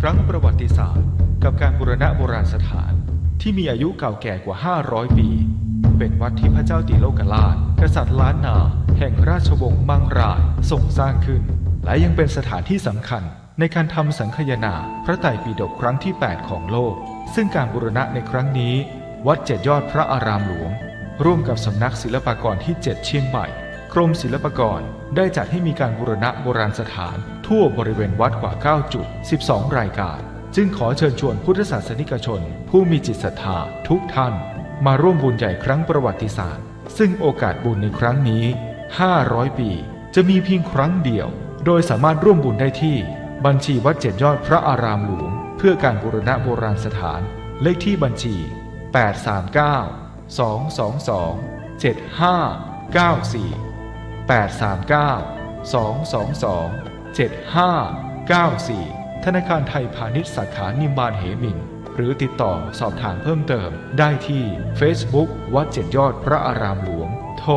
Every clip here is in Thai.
ครั้งประวัติศาสตร์กับการบูรณะโบราณสถานที่มีอายุเก่าแก่กว่า500ปีเป็นวัดที่พระเจ้าติโลกราชกษัตริย์ล้านนาแห่งราชวงศ์มังรายทรงสร้างขึ้นและยังเป็นสถานที่สำคัญในการทำสังคายนาพระไตรปิฎกครั้งที่8ของโลกซึ่งการบูรณะในครั้งนี้วัด7ยอดพระอารามหลวงร่วมกับสำนักศิลปากรที่7เชียงใหม่กรมศิลปากรได้จัดให้มีการบูรณะโบราณสถานทั่วบริเวณวัดกว่า9จุด12รายการจึงขอเชิญชวนพุทธศาสนิกชนผู้มีจิตศรัทธาทุกท่านมาร่วมบุญใหญ่ครั้งประวัติศาสตร์ซึ่งโอกาสบุญในครั้งนี้500ปีจะมีเพียงครั้งเดียวโดยสามารถร่วมบุญได้ที่บัญชีวัด7ยอดพระอารามหลวงเพื่อการบูรณะโบราณสถานเลขที่บัญชี839-222-7594 ธนาคารไทยพาณิชย์สาขานิมมานเหมินหรือติดต่อสอบถามเพิ่มเติมได้ที่ Facebook วัด7ยอดพระอารามหลวงโทร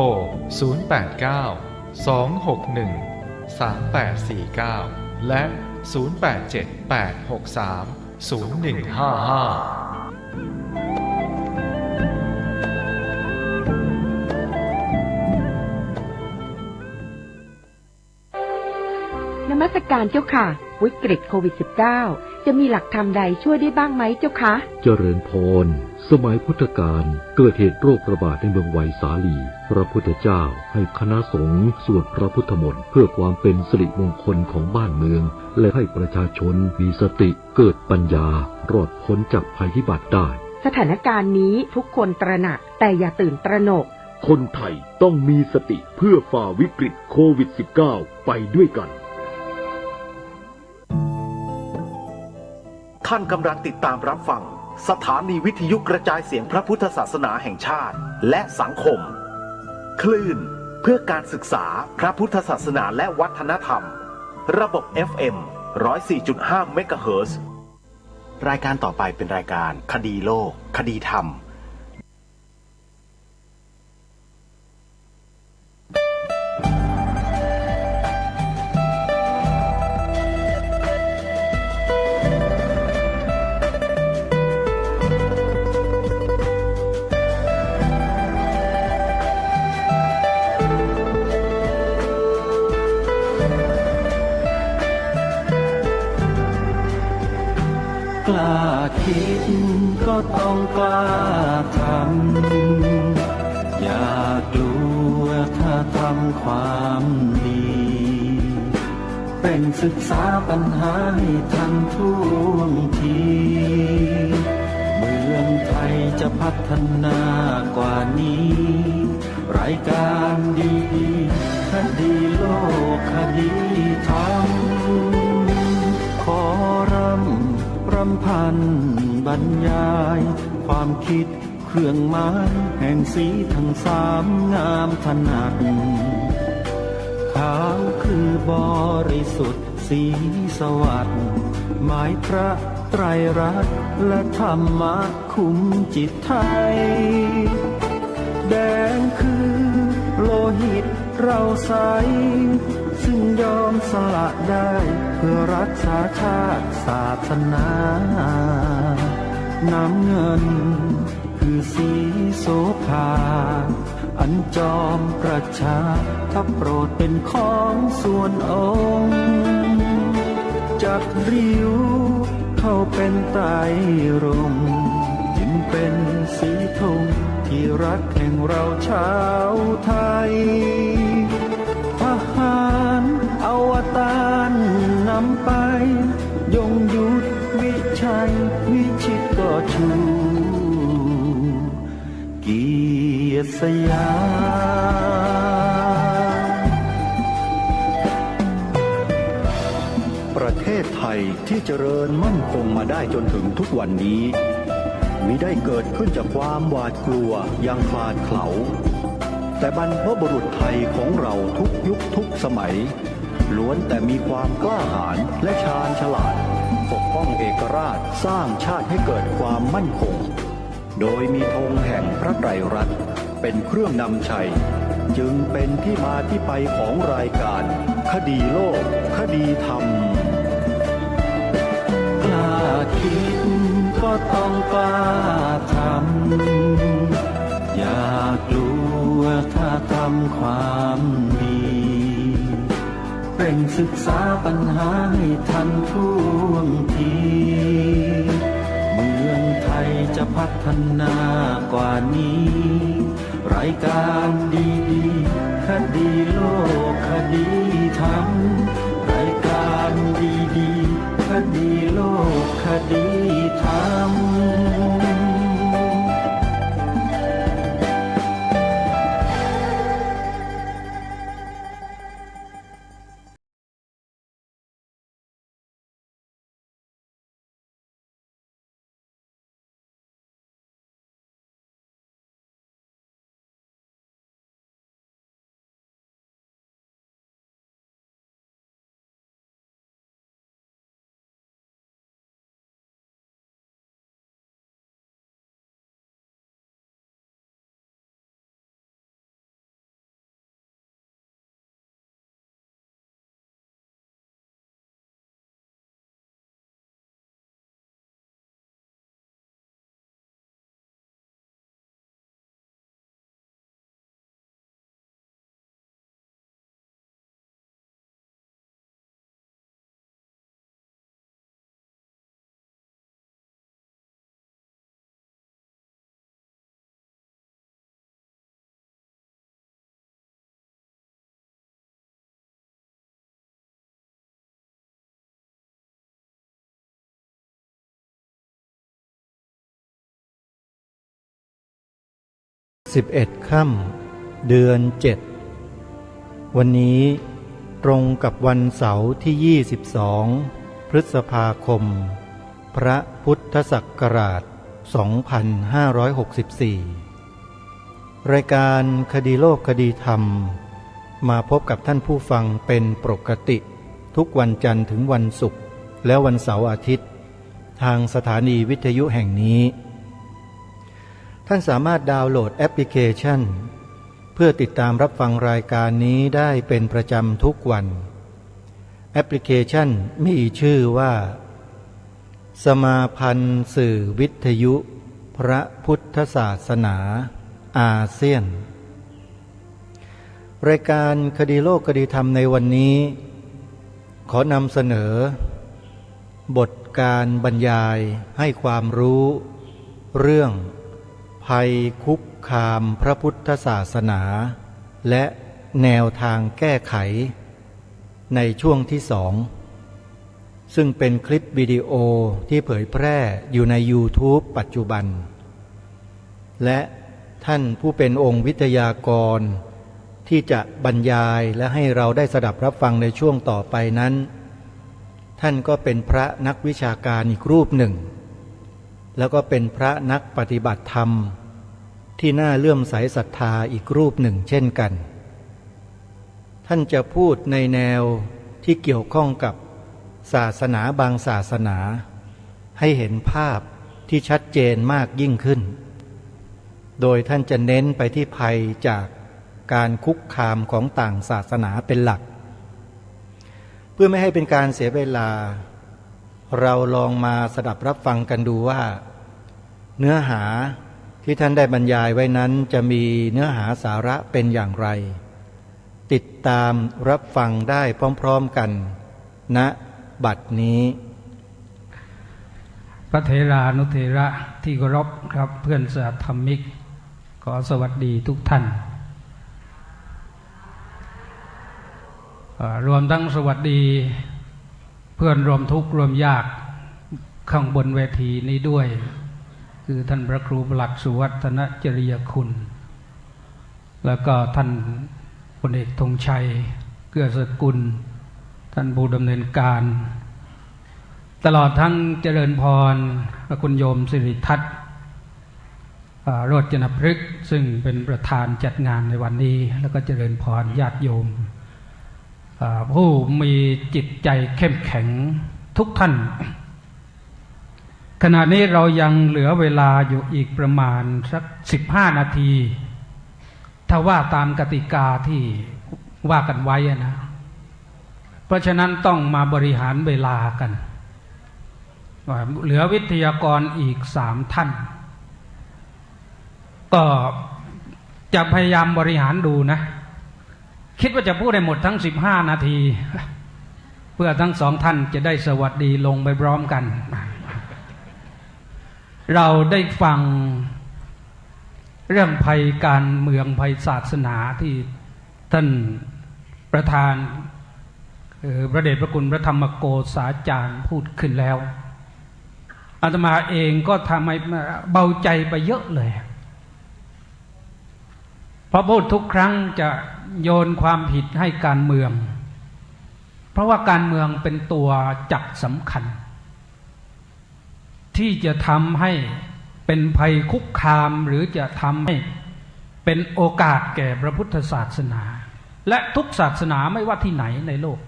089-261-3849 และ 0878630155นมัสการเจ้าค่ะวิกฤตโควิด -19 จะมีหลักธรรมใดช่วยได้บ้างไหมเจ้าคะเจริญพรสมัยพุทธกาลเกิดเหตุโรคระบาดในเมืองไวสาลีพระพุทธเจ้าให้คณะสงฆ์สวดพระพุทธมนต์เพื่อความเป็นสิริมงคลของบ้านเมืองและให้ประชาชนมีสติเกิดปัญญารอดพ้นจากภัยพิบัติได้สถานการณ์นี้ทุกคนตระหนักแต่อย่าตื่นตระหนกคนไทยต้องมีสติเพื่อฝ่าวิกฤตโควิด -19 ไปด้วยกันท่านกำลังติดตามรับฟังสถานีวิทยุกระจายเสียงพระพุทธศาสนาแห่งชาติและสังคมคลื่นเพื่อการศึกษาพระพุทธศาสนาและวัฒนธรรมระบบ FM 104.5 เมกะเฮิรตซ์รายการต่อไปเป็นรายการคดีโลกคดีธรรมกล้าคิดก็ต้องกล้าทำอย่ากลัวถ้าทำความดีเป็นศึกษาปัญหาให้ทันท่วงทีเมืองไทยจะพัฒนากว่านี้รายการดีคดีโลกคดีธรรมขอรำพันบรรยายความคิดเครื่องหมายแห่งสีทั้งสามงามถนัดขาวคือบริสุทธิ์สีสวัสดิ์หมายพระไตรรัตน์และธรรมะคุ้มจิตไทยแดงคือโลหิตเราใสซึ่งยอมสละได้เพื่อรักษาชาติศาสนาน้ำเงินคือสีโสภาอันจอมประชาถ้าโปรดเป็นของส่วนองค์จากริ้วเข้าเป็นไตรรงค์จึงเป็นสีธงที่รักแห่งเราชาวไทยทหารอวตารนำไปยงยุทธวิชัยวิชิตก็ชูเกียรติสยามประเทศไทยที่เจริญมั่นคงมาได้จนถึงทุกวันนี้มิได้เกิดขึ้นจากความหวาดกลัวอย่างคลาดเขลาแต่บรรพบุรุษไทยของเราทุกยุคทุกสมัยล้วนแต่มีความกล้าหาญและชาญฉลาดปกป้องเอกราชสร้างชาติให้เกิดความมั่นคงโดยมีธงแห่งพระไตรรัตน์เป็นเครื่องนำชัยจึงเป็นที่มาที่ไปของรายการคดีโลกคดีธรรมกล้า ต้องกล้าทำอย่ากลัวถ้าทำความดีเร่งศึกษาปัญหาให้ทันท่วงทีเมืองไทยจะพัฒนากว่านี้รายการดีๆคดีโลกคดีธรรมรายการดีๆคดีโลกคดีธรรม11 ค่ำเดือน 7วันนี้ตรงกับวันเสาร์ที่22พฤษภาคมพระพุทธศักราช2564รายการคดีโลกคดีธรรมมาพบกับท่านผู้ฟังเป็นปกติทุกวันจันทร์ถึงวันศุกร์และวันเสาร์อาทิตย์ทางสถานีวิทยุแห่งนี้ท่านสามารถดาวน์โหลดแอปพลิเคชันเพื่อติดตามรับฟังรายการนี้ได้เป็นประจำทุกวันแอปพลิเคชันมีชื่อว่าสมาพันธ์สื่อวิทยุพระพุทธศาสนาอาเซียนรายการคดีโลกคดีธรรมในวันนี้ขอนำเสนอบทการบรรยายให้ความรู้เรื่องภัยคุกคามพระพุทธศาสนาและแนวทางแก้ไขในช่วงที่2ซึ่งเป็นคลิปวิดีโอที่เผยแพร่อยู่ใน YouTube ปัจจุบันและท่านผู้เป็นองค์วิทยากรที่จะบรรยายและให้เราได้สดับรับฟังในช่วงต่อไปนั้นท่านก็เป็นพระนักวิชาการอีกรูปหนึ่งแล้วก็เป็นพระนักปฏิบัติธรรมที่น่าเลื่อมใสศรัทธาอีกรูปหนึ่งเช่นกันท่านจะพูดในแนวที่เกี่ยวข้องกับศาสนาบางศาสนาให้เห็นภาพที่ชัดเจนมากยิ่งขึ้นโดยท่านจะเน้นไปที่ภัยจากการคุกคามของต่างศาสนาเป็นหลักเพื่อไม่ให้เป็นการเสียเวลาเราลองมาสดับรับฟังกันดูว่าเนื้อหาที่ท่านได้บรรยายไว้นั้นจะมีเนื้อหาสาระเป็นอย่างไรติดตามรับฟังได้พร้อมๆกันณบัดนี้พระเถรานุเถระที่เคารพครับเพื่อนสาธมิกขอสวัสดีทุกท่านรวมทั้งสวัสดีเพื่อนรวมทุกข์รวมยากข้างบนเวทีนี้ด้วยคือท่านพระครูประหลัดสุวัฒนจริยคุณแล้วก็ท่านพลเอกธงชัยเกื้อสกุลท่านผู้ดำเนินการตลอดทั้งเจริญพรพระคุณโยมสิริทัศน์โรจนพฤกษ์ซึ่งเป็นประธานจัดงานในวันนี้แล้วก็เจริญพรญาติโยมผู้มีจิตใจเข้มแข็งทุกท่านขณะนี้เรายังเหลือเวลาอยู่อีกประมาณสัก15 นาทีถ้าว่าตามกติกาที่ว่ากันไว้นะเพราะฉะนั้นต้องมาบริหารเวลากัน เหลือวิทยากรอีก3 ท่านก็จะพยายามบริหารดูนะคิดว่าจะพูดให้หมดทั้ง15 นาทีเพื่อทั้ง2 ท่านจะได้สวัสดีลงไปพร้อมกันเราได้ฟังเรื่องภัยการเมืองภัยศาสนาที่ท่านประธานพระเดชพระคุณพระธรรมโกษาจารย์พูดขึ้นแล้วอาตมาเองก็ทำให้เบาใจไปเยอะเลยเพราะพูดทุกครั้งจะโยนความผิดให้การเมืองเพราะว่าการเมืองเป็นตัวจักรสำคัญที่จะทำให้เป็นภัยคุกคามหรือจะทำให้เป็นโอกาสแก่พระพุทธศาสนาและทุกศาสนาไม่ว่าที่ไหนในโลก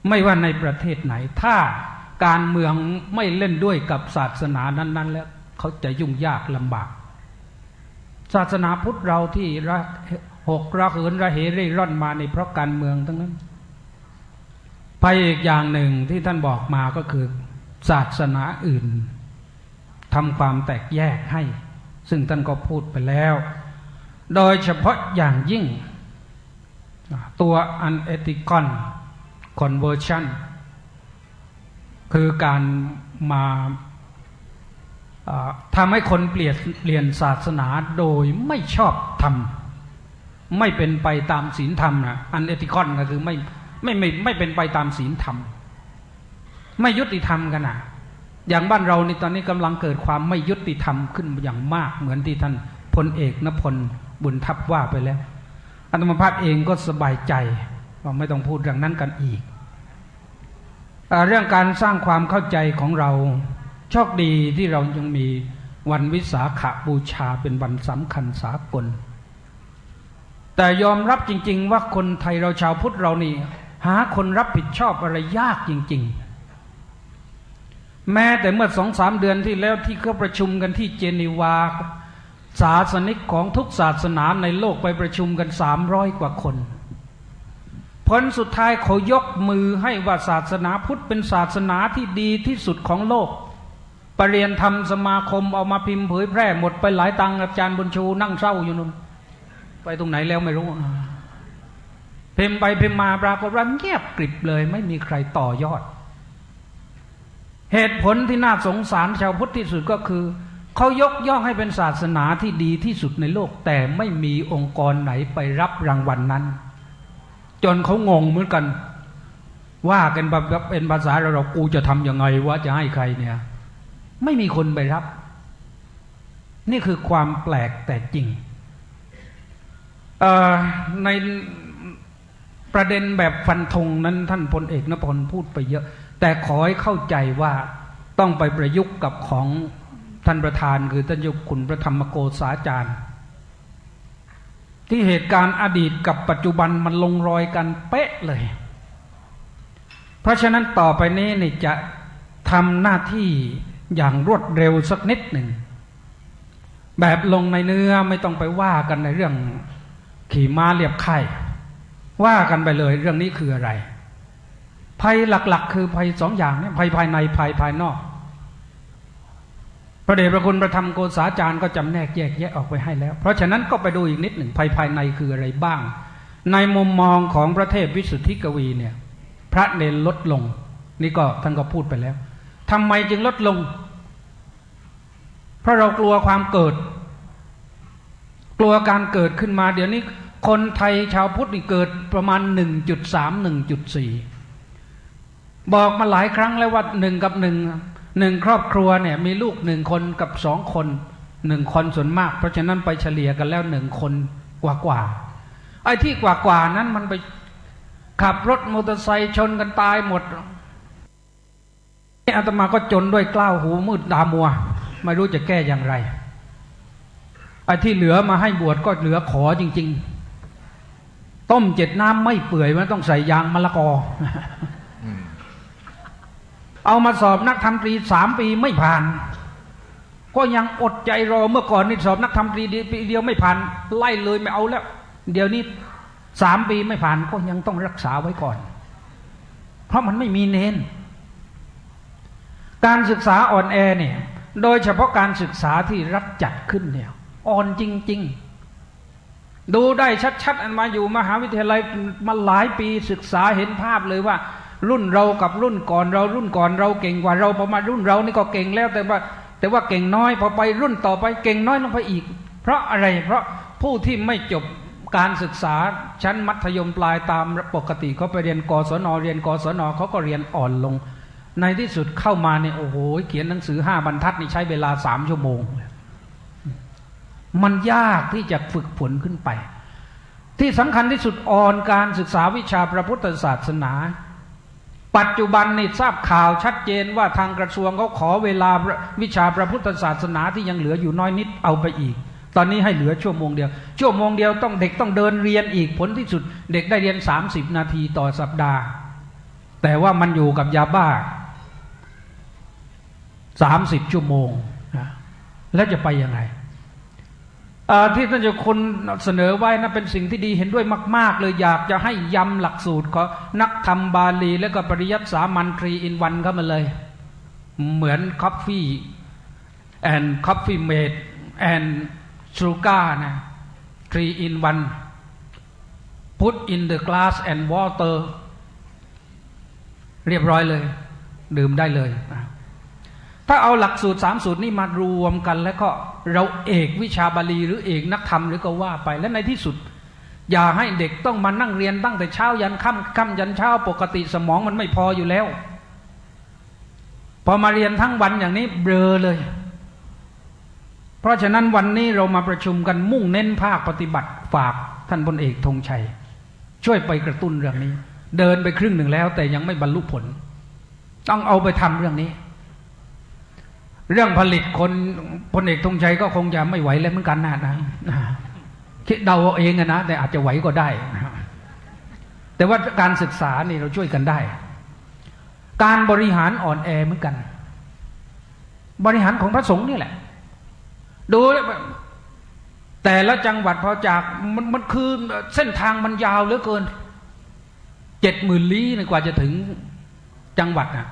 ไม่ว่าในประเทศไหนถ้าการเมืองไม่เล่นด้วยกับศาสนานั้นๆแล้วเขาจะยุ่งยากลำบากศาสนาพุทธเราที่ระเหินระเหเร่ร่อนมาในเพราะการเมืองทั้งนั้นภัยอีกอย่างหนึ่งที่ท่านบอกมาก็คือศาสนาอื่นทำความแตกแยกให้ซึ่งท่านก็พูดไปแล้วโดยเฉพาะอย่างยิ่งตัว unethical conversion คือการมาทำให้คนเปลี่ยนศาสนาโดยไม่ชอบธรรมไม่เป็นไปตามศีลธรรมนะ unethical ก็คือไม่เป็นไปตามศีลธรรมไม่ยุติธรรมกันนะอย่างบ้านเราในตอนนี้กำลังเกิดความไม่ยุติธรรมขึ้นอย่างมากเหมือนที่ท่านพลเอกณพลบุญทัพว่าไปแล้วอาตมาภาพเองก็สบายใจว่าไม่ต้องพูดเรื่องนั้นกันอีกเรื่องการสร้างความเข้าใจของเราโชคดีที่เรายังมีวันวิสาขบูชาเป็นวันสำคัญสากลแต่ยอมรับจริงๆว่าคนไทยเราชาวพุทธเรานี่หาคนรับผิดชอบอะไรยากจริงๆแม้แต่เมื่อ 2-3 เดือนที่แล้วที่เขาประชุมกันที่เจนีวาศาสนิกของทุกศาสนาในโลกไปประชุมกัน300 กว่าคนผลสุดท้ายเขายกมือให้ว่าศาสนาพุทธเป็นศาสนาที่ดีที่สุดของโลกปริยนธรรมสมาคมเอามาพิมพ์เผยแพร่หมดไปหลายตังค์อาจารย์บุญชูนั่งเศร้าอยู่นู่นไปตรงไหนแล้วไม่รู้พิมพ์ไปพิมพ์มาปรากฏว่าเงียบกริบเลยไม่มีใครต่อยอดเหตุผลที่น่าสงสารชาวพุทธที่สุดก็คือเขายกย่องให้เป็นศาสนาที่ดีที่สุดในโลกแต่ไม่มีองค์กรไหนไปรับรางวัลนั้นจนเขางงเหมือนกันว่ากันแบบเป็นภาษาเรากูจะทำยังไงว่าจะให้ใครเนี่ยไม่มีคนไปรับนี่คือความแปลกแต่จริงในประเด็นแบบฟันธงนั้นท่านพลเอกณพลพูดไปเยอะแต่ขอให้เข้าใจว่าต้องไปประยุกต์กับของท่านประธานคือท่านเจ้าคุณพระธรรมโกษาจารย์ที่เหตุการณ์อดีตกับปัจจุบันมันลงรอยกันเป๊ะเลยเพราะฉะนั้นต่อไปนี้นี่จะทำหน้าที่อย่างรวดเร็วสักนิดหนึ่งแบบลงในเนื้อไม่ต้องไปว่ากันในเรื่องขี่ม้าเรียบไข่ว่ากันไปเลยเรื่องนี้คืออะไรภัยหลักๆคือภัย2 อย่างเนี่ยภัยภายในภัยภายนอกพระเดชพระคุณพระธรรมโกษาจารย์ก็จำแนกแยกแยะออกไปให้แล้วเพราะฉะนั้นก็ไปดูอีกนิดหนึ่งภัยภายในคืออะไรบ้างในมุมมองของพระเทพวิสุทธิกวีเนี่ยพระเนรลดลงนี่ก็ท่านก็พูดไปแล้วทำไมจึงลดลงเพราะเรากลัวความเกิดกลัวการเกิดขึ้นมาเดี๋ยวนี้คนไทยชาวพุทธนี่เกิดประมาณ 1.3 1.4 บอกมาหลายครั้งแล้วว่า1 กับ 1ครอบครัวเนี่ยมีลูก1 คนกับ2 คน1 คนส่วนมากเพราะฉะนั้นไปเฉลี่ยกันแล้ว1 คนกว่าไอ้ที่กว่านั้นมันไปขับรถมอเตอร์ไซค์ชนกันตายหมดอาตมาก็จนด้วยกล้าวหูมืดตามัวไม่รู้จะแก้อย่างไรไอ้ที่เหลือมาให้บวชก็เหลือขอจริงๆต้ม7 น้ำไม่เปื่อยมันต้องใส่ยางมะละกอเอามาสอบนักธรรมตรี3 ปีไม่ผ่านก็ยังอดใจรอเมื่อก่อนนี่สอบนักธรรมตรีปีเดียวไม่ผ่านไล่เลยไม่เอาแล้วเดี๋ยวนี้3 ปีไม่ผ่านก็ยังต้องรักษาไว้ก่อนเพราะมันไม่มีเน้น การศึกษาอ่อนแอเนี่ยโดยเฉพาะการศึกษาที่รัฐจัดขึ้นเนี่ยอ่อนจริงๆดูได้ชัดๆอันมาอยู่มหาวิทยาลัยมาหลายปีศึกษาเห็นภาพเลยว่ารุ่นเรากับรุ่นก่อนเรารุ่นก่อนเราเก่งกว่าเราพอมารุ่นเรานี่ก็เก่งแล้วแต่ว่าเก่งน้อยพอไปรุ่นต่อไปเก่งน้อยลงไปอีกเพราะอะไรเพราะผู้ที่ไม่จบการศึกษาชั้นมัธยมปลายตามปกติเขาไปเรียนกศนเรียนกศนเขาก็เรียนอ่อนลงในที่สุดเข้ามาเนี่ยโอ้โหเขียนหนังสือ5 บรรทัดนี่ใช้เวลา3 ชั่วโมงมันยากที่จะฝึกฝนขึ้นไปที่สำคัญที่สุดอ่อนการศึกษาวิชาพระพุทธศาสนาปัจจุบันนี่ทราบข่าวชัดเจนว่าทางกระทรวงเขาขอเวลาวิชาพระพุทธศาสนาที่ยังเหลืออยู่น้อยนิดเอาไปอีกตอนนี้ให้เหลือชั่วโมงเดียวเด็กต้องเดินเรียนอีกผลที่สุดเด็กได้เรียน30 นาทีต่อสัปดาห์แต่ว่ามันอยู่กับยาบ้า30 ชั่วโมงนะแล้วจะไปยังไงที่ท่านเจ้าคุณเสนอไว้นะเป็นสิ่งที่ดีเห็นด้วยมากๆเลยอยากจะให้ย้ำหลักสูตรของนักธรรมบาลีและก็ปริยัติสามัญ3 in 1เข้ามาเลยเหมือน coffee and coffee mate and sugar นะ3 in 1 put in the glass and water เรียบร้อยเลยดื่มได้เลยถ้าเอาหลักสูตร3 สูตรนี้มารวมกันแล้วก็เราเอกวิชาบาลีหรือเอกนักธรรมหรือก็ว่าไปและในที่สุดอย่าให้เด็กต้องมานั่งเรียนตั้งแต่เช้ายันค่ำยันเช้าปกติสมองมันไม่พออยู่แล้วพอมาเรียนทั้งวันอย่างนี้เบลอเลยเพราะฉะนั้นวันนี้เรามาประชุมกันมุ่งเน้นภาคปฏิบัติฝากท่านพลเอกธงชัยช่วยไปกระตุ้นเรื่องนี้เดินไปครึ่งหนึ่งแล้วแต่ยังไม่บรรลุผลต้องเอาไปทำเรื่องนี้เรื่องผลิตคนพลเอกธงชัยก็คงจะไม่ไหวแล้วเหมือนกันนะคิดเดาเอาเองนะแต่อาจจะไหวก็ได้แต่ว่าการศึกษานี่เราช่วยกันได้การบริหารอ่อนแอเหมือนกันบริหารของพระสงฆ์นี่แหละดูแต่ละจังหวัดพอจากมันคือเส้นทางมันยาวเหลือเกิน70,000 ลี้กว่าจะถึงจังหวัดนะ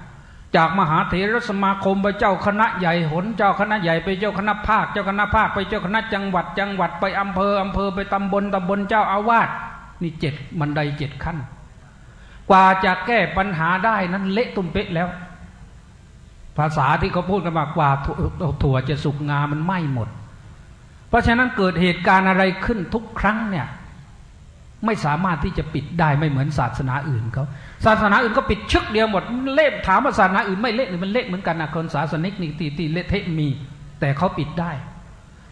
จากมหาเถรสมาคมไปเจ้าคณะใหญ่หนเจ้าคณะใหญ่ไปเจ้าคณะภาคเจ้าคณะภาคไปเจ้าคณะจังหวัดไปอำเภอไปตำบลเจ้าอาวาสนี่7 บันได 7 ขั้นกว่าจะแก้ปัญหาได้นั้นเละตุ้มเป๊ะแล้วภาษาที่เขาพูดกันมากว่าถั่วจะสุกงามันไหม้หมดเพราะฉะนั้นเกิดเหตุการณ์อะไรขึ้นทุกครั้งเนี่ยไม่สามารถที่จะปิดได้ไม่เหมือนศาสนาอื่นเขาศาสนาอื่นก็ปิดชึกเดียวหมดเละถามว่าศาสนาอื่นไม่เละหรือมันเละเหมือนกันนะคนศาสนิกนี่ตีเละเทะมีแต่เขาปิดได้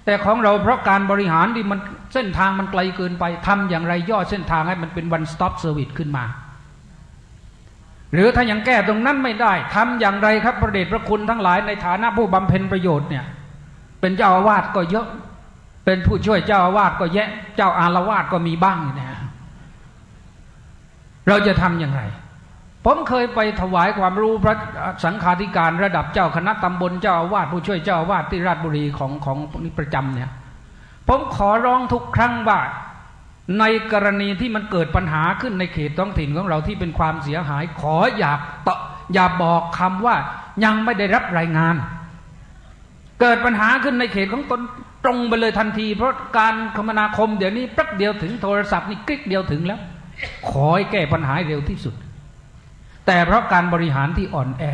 แต่ของเราเพราะการบริหารที่มันเส้นทางมันไกลเกินไปทำอย่างไรย่อเส้นทางให้มันเป็น one stop service ขึ้นมาหรือถ้ายังแก้ตรงนั้นไม่ได้ทำอย่างไรครับพระเดชพระคุณทั้งหลายในฐานะผู้บำเพ็ญประโยชน์เนี่ยเป็นเจ้าอาวาสก็เยอะเป็นผู้ช่วยเจ้าอาวาสก็แยะเจ้าอารวาสก็มีบ้างนะเราจะทำอย่างไรผมเคยไปถวายความรู้พระสังฆาธิการระดับเจ้าคณะตำบลเจ้าอาวาสผู้ช่วยเจ้าอาวาสที่ราชบุรีของนี้ประจำเนี่ยผมขอร้องทุกครั้งว่าในกรณีที่มันเกิดปัญหาขึ้นในเขตท้องถิ่นของเราที่เป็นความเสียหายขออย่าบอกคำว่ายังไม่ได้รับรายงานเกิดปัญหาขึ้นในเขตของตนตรงไปเลยทันทีเพราะการคมนาคมเดี๋ยวนี้แป๊บเดียวถึงโทรศัพท์นี่คลิกเดียวถึงแล้วขอให้แก้ปัญหาเร็วที่สุดแต่เพราะการบริหารที่อ่อนแอ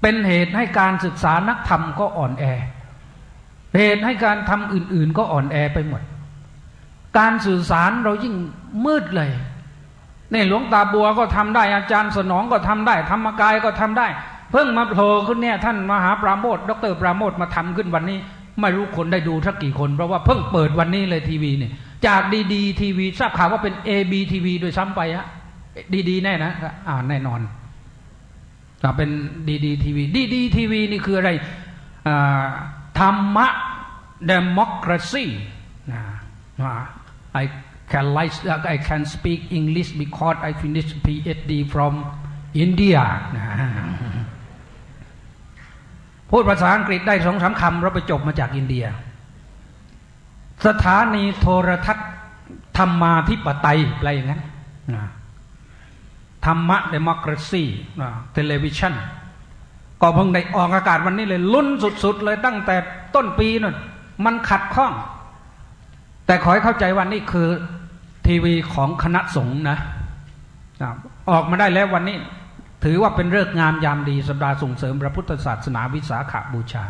เป็นเหตุให้การศึกษานักธรรมก็อ่อนแอเหตุให้การทำอื่นๆก็อ่อนแอไปหมดการสื่อสารเรายิ่งมืดเลยนี่หลวงตาบัวก็ทำได้อาจารย์สนองก็ทำได้ธรรมกายก็ทำได้เพิ่งมาโผล่ขึ้นเนี่ยท่านมหาปราโมทย์ดร.ปราโมทย์มาทำขึ้นวันนี้ไม่รู้คนได้ดูสักกี่คนเพราะว่าเพิ่งเปิดวันนี้เลยทีวีเนี่ยจากดีทีวีทราบข่าวว่าเป็น AB ทีวีโดยซ้ำไปฮะดีแน่นะแน่นอนเป็นดีทีวีทีวีนี่คืออะไรธรรมะ democracy I can speak English because I finished PhD from India พูดภาษาอังกฤษได้ 2-3 คำเราไปจบมาจากอินเดียสถานีโทรทัศน์ธรรมาธิปไตยอะไรอย่างนั้นธรรมะ democracy television ก็เพิ่งได้ออกอากาศวันนี้เลยลุ้นสุดๆเลยตั้งแต่ต้นปีนั่นมันขัดข้องแต่ขอให้เข้าใจว่านี่คือทีวีของคณะสงฆ์นะออกมาได้แล้ววันนี้ถือว่าเป็นฤกษ์งามยามดีสัปดาห์ส่งเสริมพระพุทธศาสนาวิสาขบูชา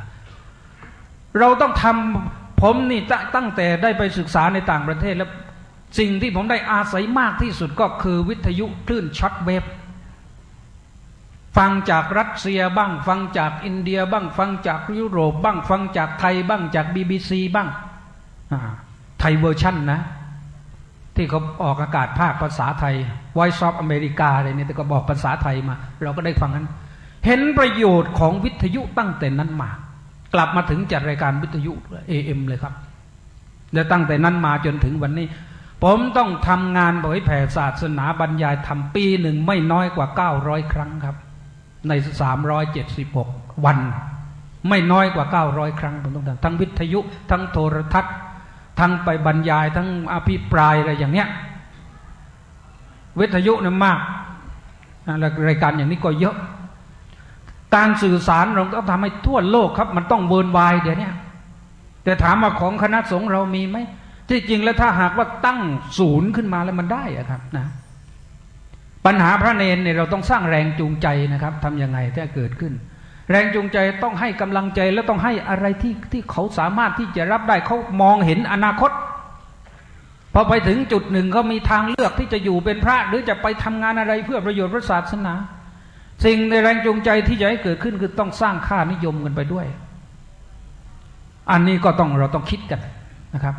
เราต้องทำผมนี่ตั้งแต่ได้ไปศึกษาในต่างประเทศแล้วสิ่งที่ผมได้อาศัยมากที่สุดก็คือวิทยุคลื่นช็อตเวฟฟังจากรัสเซียบ้างฟังจากอินเดียบ้างฟังจากยุโรปบ้างฟังจากไทยบ้างจาก BBC บ้างไทยเวอร์ชั่นนะที่เขาออกอากาศภาคภาษาไทย Voice of America อะไรเนี่ยแต่ก็บอกภาษาไทยมาเราก็ได้ฟังนั้นเห็นประโยชน์ของวิทยุตั้งแต่นั้นมากลับมาถึงจัดรายการวิทยุ AM เลยครับและตั้งแต่นั้นมาจนถึงวันนี้ผมต้องทำงานเผยแผ่ศาสนาบรรยายธรรมปีหนึ่งไม่น้อยกว่า900ครั้งครับใน376วันไม่น้อยกว่า900ครั้งผมต้องทำทั้งวิทยุทั้งโทรทัศน์ทั้งไปบรรยายทั้งอภิปรายอะไรอย่างเนี้ยวิทยุเนี่ยมากรายการอย่างนี้ก็เยอะการสื่อสารเราต้องทำให้ทั่วโลกครับมันต้องเวิร์ลไวด์เดี๋ยวนี้แต่ถามว่าของคณะสงฆ์เรามีไหมที่จริงแล้วถ้าหากว่าตั้งศูนย์ขึ้นมาแล้วมันได้อะครับนะปัญหาพระเนรเนี่ยเราต้องสร้างแรงจูงใจนะครับทำยังไงถ้าเกิดขึ้นแรงจูงใจต้องให้กำลังใจแล้วต้องให้อะไรที่เขาสามารถที่จะรับได้เขามองเห็นอนาคตพอไปถึงจุดหนึ่งเขามีทางเลือกที่จะอยู่เป็นพระหรือจะไปทำงานอะไรเพื่อประโยชน์พระศาสนาสิ่งในแรงจูงใจที่จะให้เกิดขึ้นคือต้องสร้างค่านิยมกันไปด้วยอันนี้ก็เราต้องคิดกันนะครับ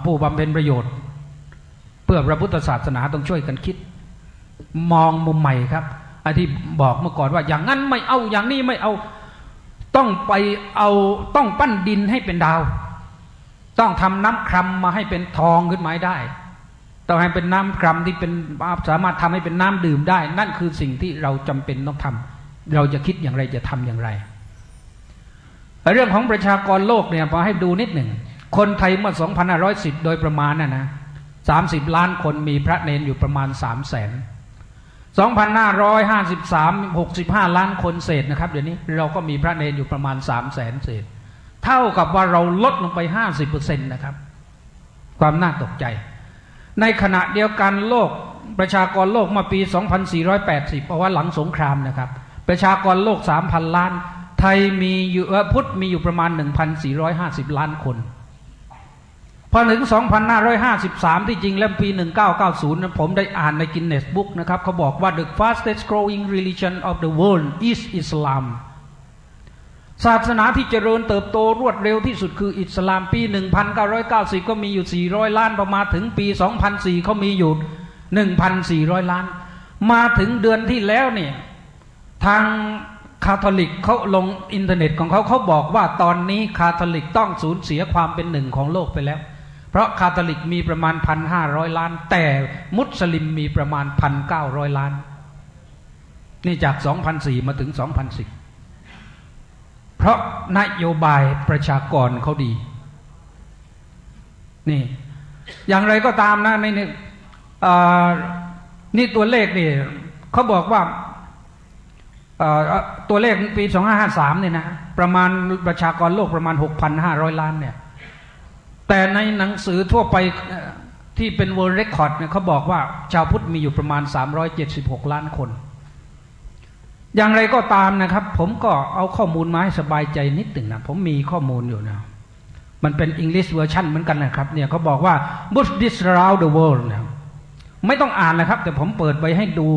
ผู้บำเพ็ญประโยชน์เพื่อพระพุทธศาสนาต้องช่วยกันคิดมองมุมใหม่ครับไอ้ที่บอกเมื่อก่อนว่าอย่างนั้นไม่เอาอย่างนี้ไม่เอาต้องปั้นดินให้เป็นดาวต้องทำน้ำครัมมาให้เป็นทองขึ้นมาได้ต้องให้เป็นน้ำครัมที่เป็นสามารถทำให้เป็นน้ำดื่มได้นั่นคือสิ่งที่เราจำเป็นต้องทำเราจะคิดอย่างไรจะทำอย่างไรเรื่องของประชากรโลกเนี่ยพอให้ดูนิดหนึ่งคนไทยเมื่อ 2510 โดยประมาณนะ30 ล้านคนมีพระเนรอยู่ประมาณ 300,000 2553 65 ล้านคนเศษนะครับเดี๋ยวนี้เราก็มีพระเนรอยู่ประมาณ 300,000 เศษเท่ากับว่าเราลดลงไป 50% นะครับความน่าตกใจในขณะเดียวกันโลกประชากรโลกมาปี 2480 เพราะว่าหลังสงครามนะครับประชากรโลก 3,000 ล้านไทยมีอยู่พุทธมีอยู่ประมาณ 1,450 ล้านคนพอถึง 2553 ที่จริงแล้วปี 1990 นะผมได้อ่านใน Guinness Book นะครับเขาบอกว่า the fastest growing religion of the world is Islam ศาสนาที่เจริญเติบโตรวดเร็วที่สุดคืออิสลามปี 1990 ก็มีอยู่400 ล้านพอมาถึงปี 2004 เขามีอยู่ 1,400 ล้านมาถึงเดือนที่แล้วเนี่ยทางคาทอลิกเขาลงอินเทอร์เน็ตของเขาบอกว่าตอนนี้คาทอลิกต้องสูญเสียความเป็นหนึ่งของโลกไปแล้วเพราะคาทอลิกมีประมาณ 1,500 ล้านแต่มุสลิมมีประมาณ 1,900 ล้านนี่จาก 2004 มาถึง 2010 เพราะนโยบายประชากรเขาดีนี่อย่างไรก็ตามนะนี่ตัวเลขนี่เขาบอกว่าตัวเลขปี 2553 เนี่ยนะประมาณประชากรโลกประมาณ 6,500 ล้านเนี่ยแต่ในหนังสือทั่วไปที่เป็น World Record เนี่ยเขาบอกว่าชาวพุทธมีอยู่ประมาณ376 ล้านคนอย่างไรก็ตามนะครับผมก็เอาข้อมูลมาให้สบายใจนิดหนึ่งนะผมมีข้อมูลอยู่นะมันเป็น English version เหมือนกันนะครับเนี่ยเขาบอกว่า Buddhists around the world นะไม่ต้องอ่านนะครับแต่ผมเปิดไปให้ดู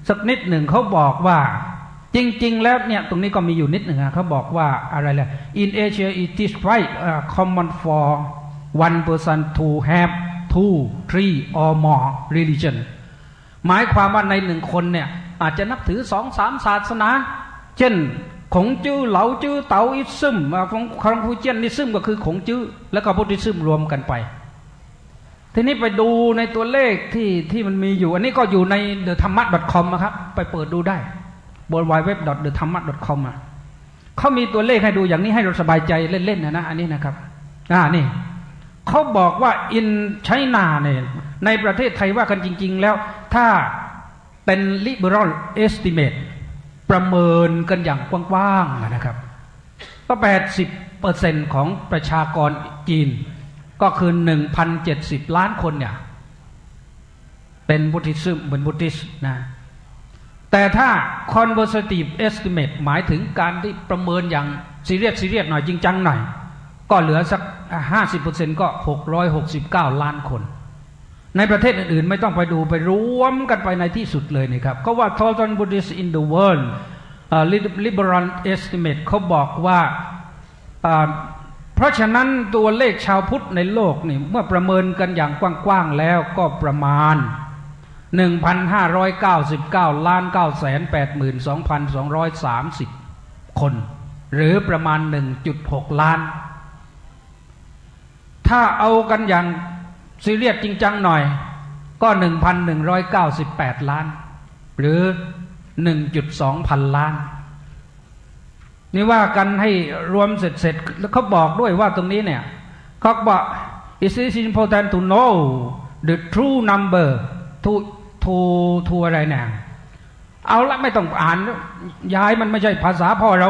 สักนิดหนึ่งเขาบอกว่าจริงๆแล้วเนี่ยตรงนี้ก็มีอยู่นิดหนึ่งนะเขาบอกว่าอะไรล่ะ In Asia it is quite common for one person to have 2, 3 or more religion หมายความว่าในหนึ่งคนเนี่ยอาจจะนับถือ 2-3 ศาสนาเช่นขงจื้อเหลาจื้อเต๋าอิซึมของคอนฟูเชียนิซึมก็คือขงจื้อแล้วก็พุทธิซึมรวมกันไปทีนี้ไปดูในตัวเลขที่มันมีอยู่อันนี้ก็อยู่ใน thamma.com นะครับไปเปิดดูได้www.thamma.com เขามีตัวเลขให้ดูอย่างนี้ให้เราสบายใจเล่นๆนะอันนี้นะครับนี่เขาบอกว่า in China เนี่ยในประเทศไทยว่ากันจริงๆแล้วถ้าเป็น liberal estimate ประเมินกันอย่างกว้างๆนะครับก็80%ของประชากรจีนก็คือ 1,070 ล้านคนเนี่ยเป็นบุติซึมเป็นบุติสนะแต่ถ้า conservative estimate หมายถึงการที่ประเมินอย่างซีเรียสหน่อยจริงจังหน่อยก็เหลือสัก 50% ก็669 ล้านคนในประเทศอื่นๆไม่ต้องไปดูไปรวมกันไปในที่สุดเลยนะครับเขาว่า total Buddhists in the world liberal estimate เขาบอกว่าเพราะฉะนั้นตัวเลขชาวพุทธในโลกนี่เมื่อประเมินกันอย่างกว้างๆแล้วก็ประมาณ 1,599,982,230 คนหรือประมาณ 1.6 ล้านถ้าเอากันอย่างซีเรียสจริงจังหน่อยก็ 1,198 ล้านหรือ 1.2 พันล้านนี่ว่ากันให้รวมเสร็จแล้วเขาบอกด้วยว่าตรงนี้เนี่ยเขาบอก it is important to know the true number to อะไรเนี่ยเอาละไม่ต้องอ่านย้ายมันไม่ใช่ภาษาพ่อเรา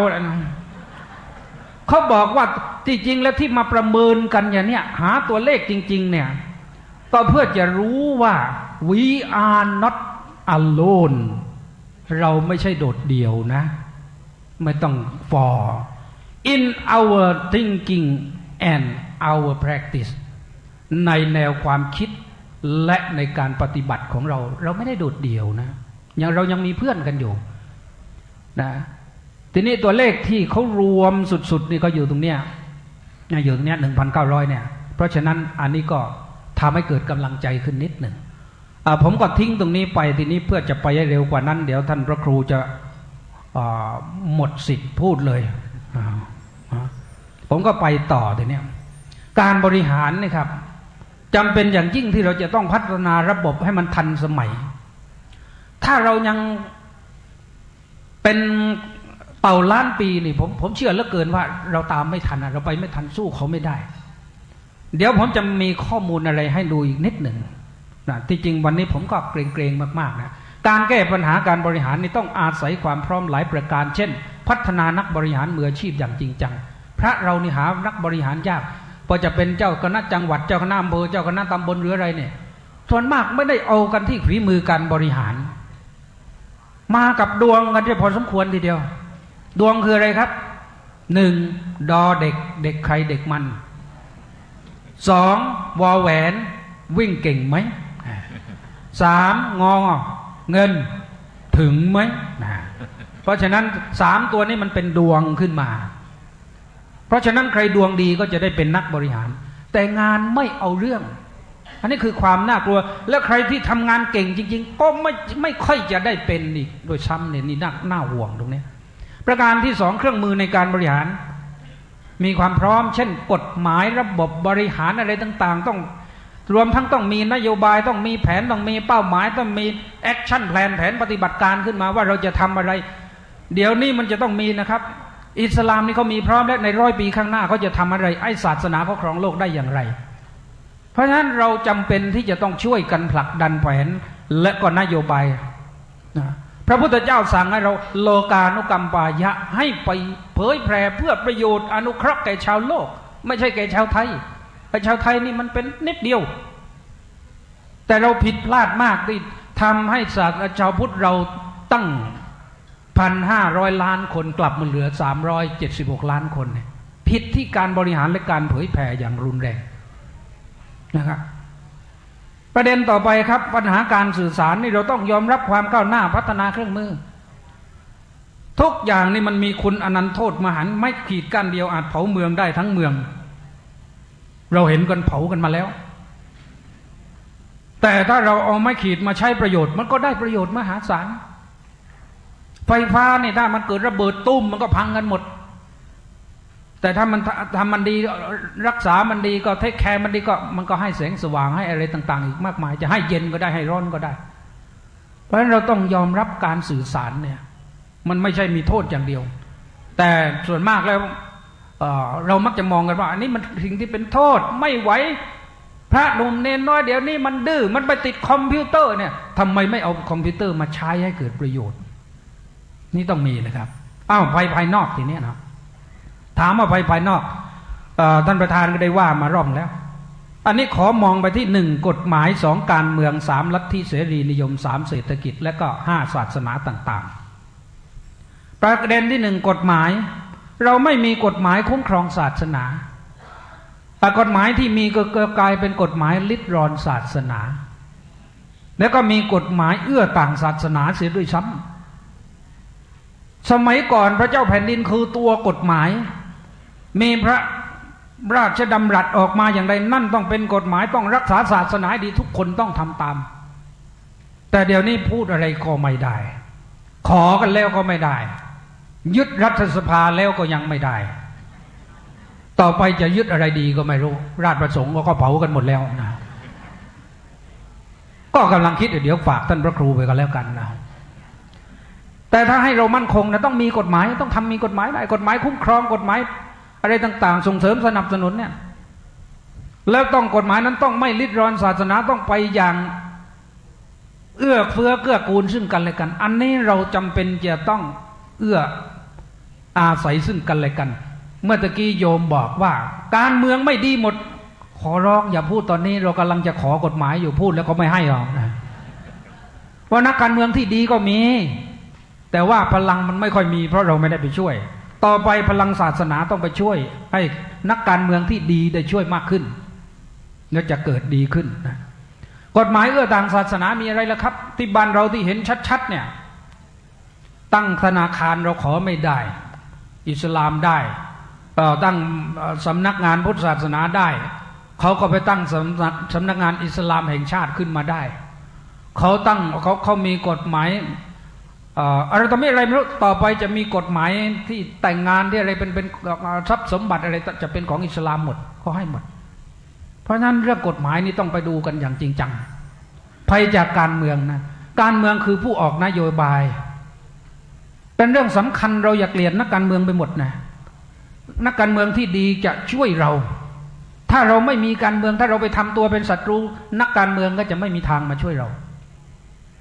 เขาบอกว่าที่จริงแล้วที่มาประเมินกันอย่างเนี้ยหาตัวเลขจริงๆเนี่ยก็เพื่อจะรู้ว่า we are not alone เราไม่ใช่โดดเดี่ยวนะไม่ต้อง for in our thinking and our practice ในแนวความคิดและในการปฏิบัติของเราไม่ได้โดดเดี่ยวนะอย่างเรายังมีเพื่อนกันอยู่นะทีนี้ตัวเลขที่เขารวมสุดๆนี่ก็อยู่ตรงเนี้ยอยู่ตรงเนี้ย 1,900 เนี่ยเพราะฉะนั้นอันนี้ก็ทำให้เกิดกำลังใจขึ้นนิดหนึ่งผมก็ทิ้งตรงนี้ไปทีนี้เพื่อจะไปให้เร็วกว่านั้นเดี๋ยวท่านพระครูจะหมดสิทธิ์พูดเลยผมก็ไปต่อทีนี้การบริหารนี่ครับจำเป็นอย่างยิ่งที่เราจะต้องพัฒนาระบบให้มันทันสมัยถ้าเรายังเป็นเป่าล้านปีนี่ผมเชื่อเหลือเกินว่าเราตามไม่ทันเราไปไม่ทันสู้เขาไม่ได้เดี๋ยวผมจะมีข้อมูลอะไรให้ดูอีกนิดหนึ่งนะที่จริงวันนี้ผมก็เกรงๆมากๆนะการแก้ปัญหาการบริหารนี่ต้องอาศัยความพร้อมหลายประการเช่นพัฒนานักบริหารมืออาชีพอย่างจริงจังพระเรานี่หานักบริหารยากพอจะเป็นเจ้าคณะจังหวัดเจ้าคณะอำเภอเจ้าคณะตำบลหรืออะไรเนี่ยส่วนมากไม่ได้เอากันที่ฝีมือการบริหารมากับดวงกันที่พอสมควรทีเดียวดวงคืออะไรครับ1ดอเด็กใครเด็กมัน2วอแหวนวิ่งเก่งไหม3งอเงินถึงไหมเพราะฉะนั้น3ตัวนี้มันเป็นดวงขึ้นมาเพราะฉะนั้นใครดวงดีก็จะได้เป็นนักบริหารแต่งานไม่เอาเรื่องอันนี้คือความน่ากลัวและใครที่ทำงานเก่งจริงๆก็ไม่ค่อยจะได้เป็นอีกโดยซ้ำเนี่ยนี่น่าห่วงตรงนี้ประการที่2เครื่องมือในการบริหารมีความพร้อมเช่นกฎหมายระบบบริหารอะไรต่างๆต้องรวมทั้งต้องมีนโยบายต้องมีแผนต้องมีเป้าหมายต้องมีแอคชั่นแพลนแผนปฏิบัติการขึ้นมาว่าเราจะทำอะไรเดี๋ยวนี้มันจะต้องมีนะครับอิสลามนี่เขามีพร้อมและใน100 ปีข้างหน้าเขาจะทำอะไรไอ้ศาสนาเขาครองโลกได้อย่างไรเพราะฉะนั้นเราจำเป็นที่จะต้องช่วยกันผลักดันแผนและก็นโยบายนะพระพุทธเจ้าสั่งให้เราโลกานุกรรมปายะให้ไปเผยแผ่เพื่อประโยชน์อนุเคราะห์แก่ชาวโลกไม่ใช่แก่ชาวไทยไอ้ชาวไทยนี่มันเป็นนิดเดียวแต่เราผิดพลาดมากที่ทำให้ชาวพุทธเราตั้ง 1,500 ล้านคนกลับมาเหลือ376 ล้านคนเนี่ยผิดที่การบริหารและการเผยแผ่อย่างรุนแรงนะครับประเด็นต่อไปครับปัญหาการสื่อสารนี่เราต้องยอมรับความก้าวหน้าพัฒนาเครื่องมือทุกอย่างนี่มันมีคุณอนันต์โทษมหันต์ไม่ขีดกั้นเดียวอาจเผาเมืองได้ทั้งเมืองเราเห็นกันเผากันมาแล้วแต่ถ้าเราเอาไม้ขีดมาใช้ประโยชน์มันก็ได้ประโยชน์มหาศาลไฟฟ้าเนี่ยถ้ามันเกิดระเบิดตุ้มมันก็พังกันหมดแต่ถ้ามันทำมันดีรักษามันดีก็เทคแคร์มันดีก็มันก็ให้แสงสว่างให้อะไรต่างๆอีกมากมายจะให้เย็นก็ได้ให้ร้อนก็ได้เพราะฉะนั้นเราต้องยอมรับการสื่อสารเนี่ยมันไม่ใช่มีโทษอย่างเดียวแต่ส่วนมากแล้วเรามักจะมองกันว่าอันนี้มันสิ่งที่เป็นโทษไม่ไหวพระหนุ่มเนรน้อยเดี๋ยวนี้มันดื้อมันไปติดคอมพิวเตอร์เนี่ยทำไมไม่เอาคอมพิวเตอร์มาใช้ให้เกิดประโยชน์ นี่ต้องมีนะครับภัยภายนอกทีนี้นะถามว่าภัยภายนอกท่านประธานก็ได้ว่ามารอบแล้วอันนี้ขอมองไปที่1กฎหมาย2การเมือง3ลัทธิเสรีนิยม3เศรษฐกิจและก็5ศาสนาต่างๆประเด็นที่1กฎหมายเราไม่มีกฎหมายคุ้มครองศาสนากฎหมายที่มีก็กลายเป็นกฎหมายลิดรอนศาสนาแล้วก็มีกฎหมายเอื้อต่างศาสนาเสียด้วยซ้ำสมัยก่อนพระเจ้าแผ่นดินคือตัวกฎหมายมีพระราชดำรัสออกมาอย่างไรนั่นต้องเป็นกฎหมายต้องรักษาศาสนาดีทุกคนต้องทำตามแต่เดี๋ยวนี้พูดอะไรก็ไม่ได้ขอกันแล้วก็ไม่ได้ยึดรัฐสภาแล้วก็ยังไม่ได้ต่อไปจะยึดอะไรดีก็ไม่รู้ราชประสงค์ก็เผากันหมดแล้วนะก็กำลังคิดเดี๋ยวฝากท่านพระครูไปกันแล้วกันนะแต่ถ้าให้เรามั่นคงนะต้องมีกฎหมายต้องมีกฎหมายได้กฎหมายคุ้มครองกฎหมายอะไรต่างๆส่งเสริมสนับสนุนเนี่ยแล้วต้องกฎหมายนั้นต้องไม่ลิดรอนศาสนาต้องไปอย่างเอื้อเฟื้อเกื้อกูลซึ่งกันและกันอันนี้เราจำเป็นจะต้องเอื้ออาศัยซึ่งกันและกันเมื่อตะกี้โยมบอกว่าการเมืองไม่ดีหมดขอร้องอย่าพูดตอนนี้เรากำลังจะขอกฎหมายอยู่พูดแล้วเขาไม่ให้หรอกนะว่านักการเมืองที่ดีก็มีแต่ว่าพลังมันไม่ค่อยมีเพราะเราไม่ได้ไปช่วยต่อไปพลังศาสนาต้องไปช่วยให้นักการเมืองที่ดีได้ช่วยมากขึ้นแล้วจะเกิดดีขึ้นนะกฎหมายเอื้อต่างศาสนามีอะไรล่ะครับที่บ้านเราที่เห็นชัดๆเนี่ยตั้งธนาคารเราขอไม่ได้อิสลามได้ตั้งสำนักงานพุทธศาสนาได้เขาก็ไปตั้งสำนักงานอิสลามแห่งชาติขึ้นมาได้เขามีกฎหมายอะไรต่อไม่อะไรไม่รู้ต่อไปจะมีกฎหมายที่แต่งงานที่อะไรเป็นทรัพย์สมบัติอะไรจะเป็นของอิสลามหมดเขาให้หมดเพราะฉะนั้นเรื่องกฎหมายนี้ต้องไปดูกันอย่างจริงจังภัยจากการเมืองนะการเมืองคือผู้ออกนโยบายเป็นเรื่องสำคัญเราอย่าเกลียดนักการเมืองไปหมดนะนักการเมืองที่ดีจะช่วยเราถ้าเราไม่มีการเมืองถ้าเราไปทำตัวเป็นศัตรูนักการเมืองก็จะไม่มีทางมาช่วยเรา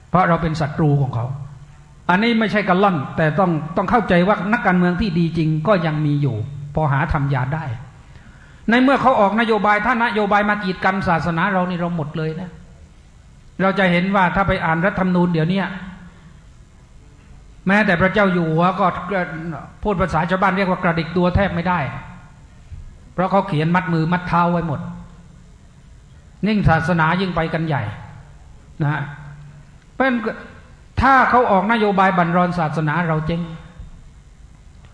เพราะเราเป็นศัตรูของเขาอันนี้ไม่ใช่กันล่อนแต่ต้องเข้าใจว่านักการเมืองที่ดีจริงก็ยังมีอยู่พอหาทำยาได้ในเมื่อเขาออกนโยบายถ้านโยบายมากีดกันศาสนาเรานี่เราหมดเลยนะเราจะเห็นว่าถ้าไปอ่านรัฐธรรมนูญเดี๋ยวนี้แม้แต่พระเจ้าอยู่หัวก็พูดภาษาชาวบ้านเรียกว่ากระดิกตัวแทบไม่ได้เพราะเขาเขียนมัดมือมัดเท้าไว้หมดยิ่งศาสนายิ่งไปกันใหญ่นะเป็นถ้าเขาออกนโยบายบั่นรอนศาสนาเราเจ๊ง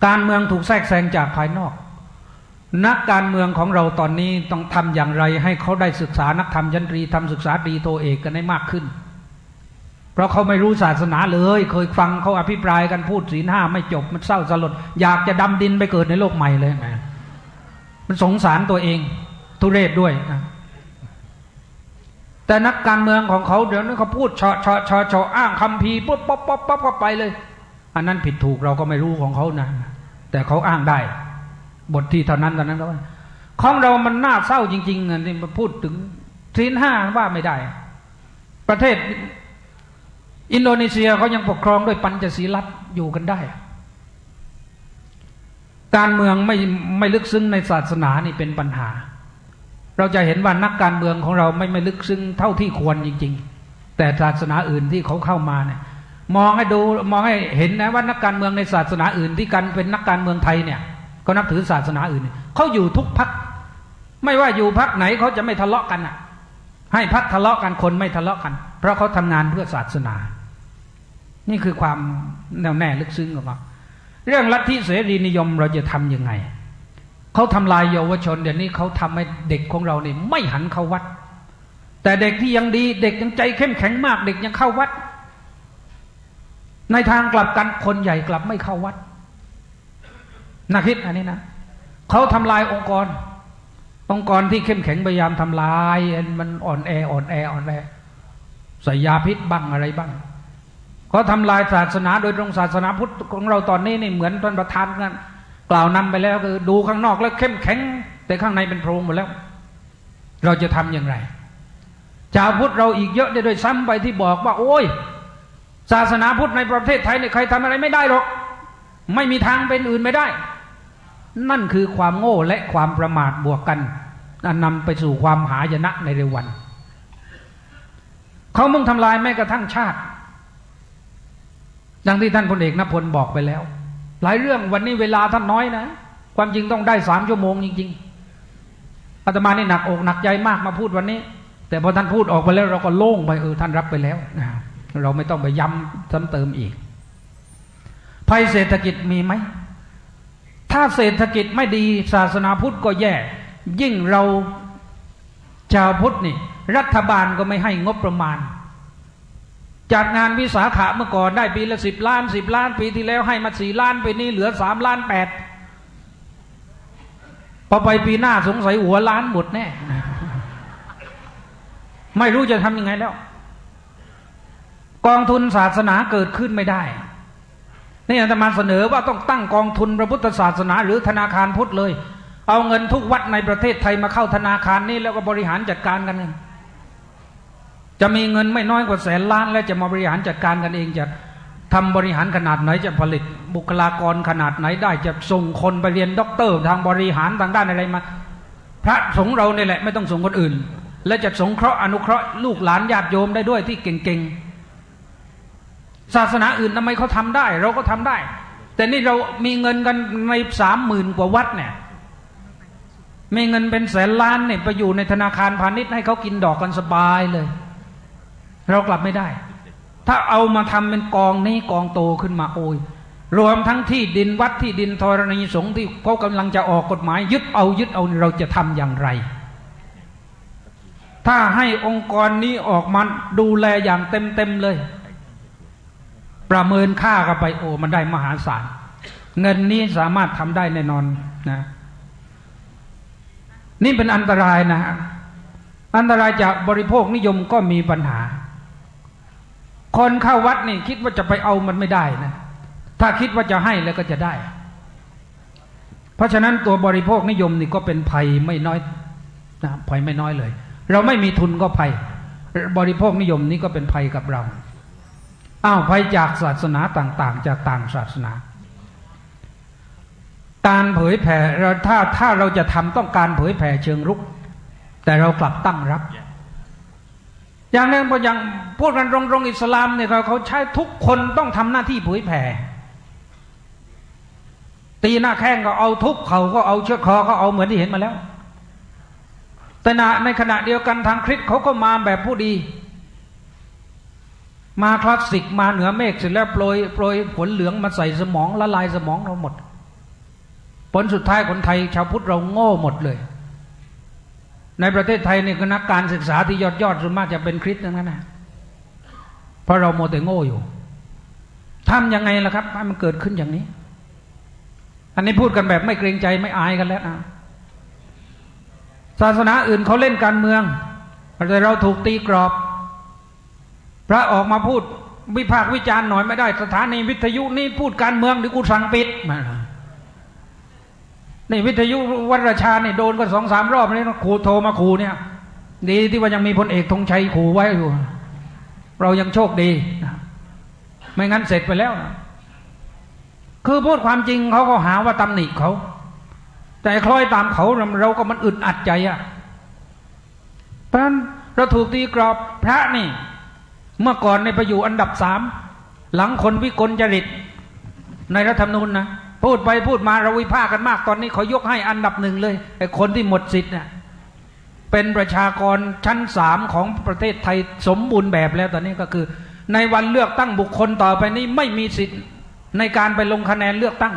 การเมืองถูกแทรกแซงจากภายนอกนักการเมืองของเราตอนนี้ต้องทำอย่างไรให้เขาได้ศึกษานักธรรมยันตรีทำศึกษาตรีโทเอกกันได้มากขึ้นเพราะเขาไม่รู้ศาสนาเลยเคยฟังเขาอภิปรายกันพูดศีลห้าไม่จบมันเศร้าสลดอยากจะดำดินไปเกิดในโลกใหม่เลยนะมันสงสารตัวเองทุเรศด้วยนะแต่นักการเมืองของเขาเดี๋ยวนี้เขาพูดเฉาะอ้างคัมภีร์ปุ๊บป๊อปก็ไปเลยอันนั้นผิดถูกเราก็ไม่รู้ของเขานะแต่เขาอ้างได้บทที่เท่านั้นก็ว่าของเรามันน่าเศร้าจริงๆนี่มาพูดถึงศีลห้าว่าไม่ได้ประเทศอินโดนีเซียเขายังปกครองด้วยปัญจศีลัตอยู่กันได้การเมืองไม่ลึกซึ้งในศาสนานี่เป็นปัญหาเราจะเห็นว่านักการเมืองของเราไม่ลึกซึ้งเท่าที่ควรจริงๆแต่ศาสนาอื่นที่เขาเข้ามาเนี่ยมองให้เห็นนะว่านักการเมืองในศาสนาอื่นที่กันเป็นนักการเมืองไทยเนี่ยเขานับถือศาสนาอื่นเขาอยู่ทุกพรรคไม่ว่าอยู่พรรคไหนเขาจะไม่ทะเลาะกันอ่ะให้พรรคทะเลาะกันคนไม่ทะเลาะกันเพราะเขาทำงานเพื่อศาสนานี่คือความแน่วแน่ลึกซึ้งของเขาเรื่องลัทธิเสรีนิยมเราจะทำยังไงเขาทำลายเยาวชนเดี๋ยวนี้เขาทำให้เด็กของเราเนี่ยไม่หันเข้าวัดแต่เด็กที่ยังดีเด็กยังใจเข้มแข็งมากเด็กยังเข้าวัดในทางกลับกันคนใหญ่กลับไม่เข้าวัดน่าคิดอันนี้นะเขาทำลายองค์กรที่เข้มแข็งพยายามทำลายมันอ่อนแอใส่ยาพิษบ้างอะไรบ้างเขาทำลายศาสนาโดยตรงศาสนาพุทธของเราตอนนี้นี่เหมือนท่านประธานกันกล่าวนำไปแล้วคือดูข้างนอกแล้วเข้มแข็งแต่ข้างในเป็นโพรงหมดแล้วเราจะทำอย่างไรชาวพุทธเราอีกเยอะด้วยซ้ำไปที่บอกว่าโอ้ย ศาสนาพุทธในประเทศไทยเนี่ยใครทำอะไรไม่ได้หรอกไม่มีทางเป็นอื่นไม่ได้นั่นคือความโง่และความประมาทบวกกันนำไปสู่ความหายนะในเร็ววันเขามุ่งทำลายแม้กระทั่งชาติดังที่ท่านพลเอกณพลบอกไปแล้วหลายเรื่องวันนี้เวลาท่านน้อยนะความจริงต้องได้3 ชั่วโมงจริงๆอาตมานี่หนักอกหนักใจมากมาพูดวันนี้แต่พอท่านพูดออกไปแล้วเราก็โล่งไปท่านรับไปแล้วเราไม่ต้องไปย้ำซ้ำเติมอีกภัยเศรษฐกิจมีไหมถ้าเศรษฐกิจไม่ดีศาสนาพุทธก็แย่ยิ่งเราชาวพุทธนี่รัฐบาลก็ไม่ให้งบประมาณจัดงานวิสาขะเมื่อก่อนได้ปีละ10 ล้าน10 ล้านปีที่แล้วให้มา4 ล้านปีนี้เหลือ3 ล้าน 8พอไปปีหน้าสงสัยหัวล้านหมดแน่ไม่รู้จะทำยังไงแล้วกองทุนศาสนาเกิดขึ้นไม่ได้นี่อาตมาเสนอว่าต้องตั้งกองทุนพระพุทธศาสนาหรือธนาคารพุทธเลยเอาเงินทุกวัดในประเทศไทยมาเข้าธนาคารนี้แล้วก็บริหารจัดการกันเองจะมีเงินไม่น้อยกว่า100,000 ล้านแล้วจะมาบริหารจัดการกันเองจะทำบริหารขนาดไหนจะผลิตบุคลากรขนาดไหนได้จะส่งคนไปเรียนด็อกเตอร์ทางบริหารทางด้านอะไรมาพระสงฆ์เราเนี่ยแหละไม่ต้องส่งคนอื่นและจะสงเคราะห์อนุเคราะห์ลูกหลานญาติโยมได้ด้วยที่เก่งๆศาสนาอื่นทำไมเขาทำได้เราก็ทำได้แต่นี่เรามีเงินกันใน30,000 กว่าวัดเนี่ยมีเงินเป็น100,000 ล้านเนี่ยไปอยู่ในธนาคารพาณิชย์ให้เขากินดอกกันสบายเลยเรากลับไม่ได้ถ้าเอามาทำเป็นกองนี้กองโตขึ้นมาโอยรวมทั้งที่ดินวัดที่ดินธรณีสงฆ์ที่เขากำลังจะออกกฎหมายยึดเอาเราจะทำอย่างไรถ้าให้องค์กรนี้ออกมาดูแลอย่างเต็มเลยประเมินค่ากันไปมันได้มหาศาลเงินนี้สามารถทำได้แน่นอนนะนี่เป็นอันตรายนะอันตรายจากบริโภคนิยมก็มีปัญหาคนเข้าวัดนี่คิดว่าจะไปเอามันไม่ได้นะถ้าคิดว่าจะให้แล้วก็จะได้เพราะฉะนั้นตัวบริโภคนิยมนี่ก็เป็นภัยไม่น้อยนะภัยไม่น้อยเลยเราไม่มีทุนก็ภัยบริโภคนิยมนี่ก็เป็นภัยกับเราภัยจากศาสนาต่างๆจากต่างศาสนาการเผยแผ่เราถ้าเราจะทำต้องการเผยแผ่เชิงรุกแต่เรากลับตั้งรับอย่างนั้นพออย่างพูดกันตรงๆอิสลามเนี่ยเขาใช้ทุกคนต้องทำหน้าที่เผยแผ่ตีหน้าแข้งก็เอาทุบเขาก็เอาเชือกคอก็เอาเหมือนที่เห็นมาแล้วแต่ในขณะเดียวกันทางคริสต์เขาก็มาแบบผู้ดีมาคลาสสิกมาเหนือเมฆเสร็จแล้วโปรยผลเหลืองมาใส่สมองละลายสมองเราหมดผลสุดท้ายคนไทยชาวพุทธเราโง่หมดเลยในประเทศไทยนี่ก็นักการศึกษาที่ยอดส่วนมากจะเป็นคริสต์ทั้งนั้นนะเพราะเราโมแต่โง่อยู่ทำยังไงล่ะครับให้มันเกิดขึ้นอย่างนี้อันนี้พูดกันแบบไม่เกรงใจไม่อายกันแล้วนะศาสนาอื่นเขาเล่นการเมืองแต่เราถูกตีกรอบพระออกมาพูดวิพากษ์วิจารณ์หน่อยไม่ได้สถานีวิทยุนี่พูดการเมืองหรือกูสั่งปิดนี่วิทยุวัดราชาเนี่ยโดนก็2-3 รอบนี่ครูโทรมาขู่เนี่ยดีที่ว่ายังมีพลเอกธงชัยขู่ไว้อยู่เรายังโชคดีไม่งั้นเสร็จไปแล้วคือพูดความจริงเขาก็หาว่าตำหนิเขาแต่คล้อยตามเขาเราก็มันอึดอัดใจเพราะฉะนั้นเราถูกตีกรอบพระนี่เมื่อก่อนในไปอยู่อันดับ3หลังคนวิกลจริตในรัฐธรรมนูญนะพูดไปพูดมาเราวิพากษ์กันมากตอนนี้เขายกให้อันดับ1เลยไอ้คนที่หมดสิทธิ์เนี่ยเป็นประชากรชั้น3ของประเทศไทยสมบูรณ์แบบแล้วตอนนี้ก็คือในวันเลือกตั้งบุคคลต่อไปนี้ไม่มีสิทธิ์ในการไปลงคะแนนเลือกตั้ง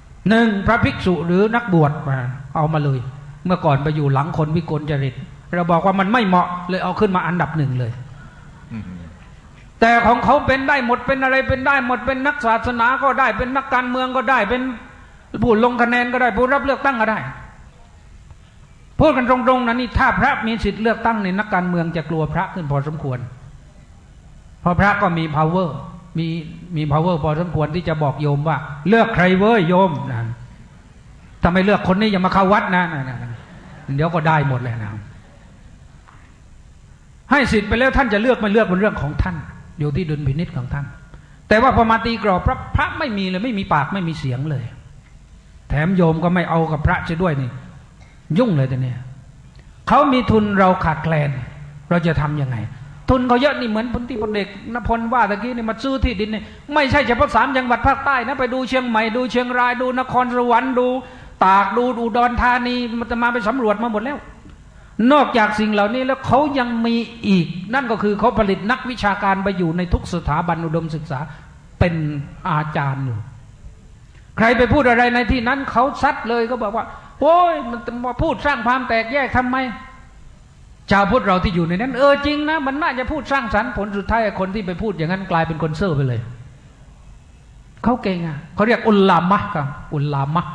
1พระภิกษุหรือนักบวชมาเอามาเลยเมื่อก่อนไปอยู่หลังคนวิกลจริตเราบอกว่ามันไม่เหมาะเลยเอาขึ้นมาอันดับ1เลยแต่ของเขาเป็นได้หมดเป็นอะไรเป็นได้หมดเป็นนักศาสนาก็ได้เป็นนักการเมืองก็ได้เป็นผู้ลงคะแนนก็ได้ผู้รับเลือกตั้งก็ได้พูดกันตรงๆนะนี่ถ้าพระมีสิทธิ์เลือกตั้งในนักการเมืองจะกลัวพระขึ้นพอสมควรเพราะพระก็มี power มี power พอสมควรที่จะบอกโยมว่าเลือกใครเว้ยโยมนะถ้าไม่เลือกคนนี้อย่ามาเข้าวัดนะเดี๋ยวก็ได้หมดเลยนะให้สิทธิ์ไปแล้วท่านจะเลือกไม่เลือกเป็นเรื่องของท่าน อยู่ที่ดุลพินิจของท่านแต่ว่าพอมาตีกรอบพระไม่มีเลยไม่มีปากไม่มีเสียงเลยแถมโยมก็ไม่เอากับพระจะด้วยนี่ยุ่งเลยแต่เนี่ยเขามีทุนเราขาดแคลนเราจะทำยังไงทุนเขาเยอะนี่เหมือนที่พลเอกณพลว่าตะกี้นี่มาซื้อที่ดินนี่ไม่ใช่เฉพาะ3 จังหวัดภาคใต้นะไปดูเชียงใหม่ดูเชียงรายดูนครสวรรค์ดูตากดูอุดรธานีมันจะมาไปสำรวจมาหมดแล้วนอกจากสิ่งเหล่านี้แล้วเขายังมีอีกนั่นก็คือเขาผลิตนักวิชาการไปอยู่ในทุกสถาบันอุดมศึกษาเป็นอาจารย์อยู่ใครไปพูดอะไรในที่นั้นเขาซัดเลยก็บอกว่าโอ้ยมันมาพูดสร้างความแตกแยกทำไมชาวพุทธเราที่อยู่ในนั้นจริงนะมันน่าจะพูดสร้างสรรค์ผลสุดท้ายคนที่ไปพูดอย่างนั้นกลายเป็นคนเซ่อไปเลยเขาเก่งเขาเรียกอุลลามะครับอุลลามะ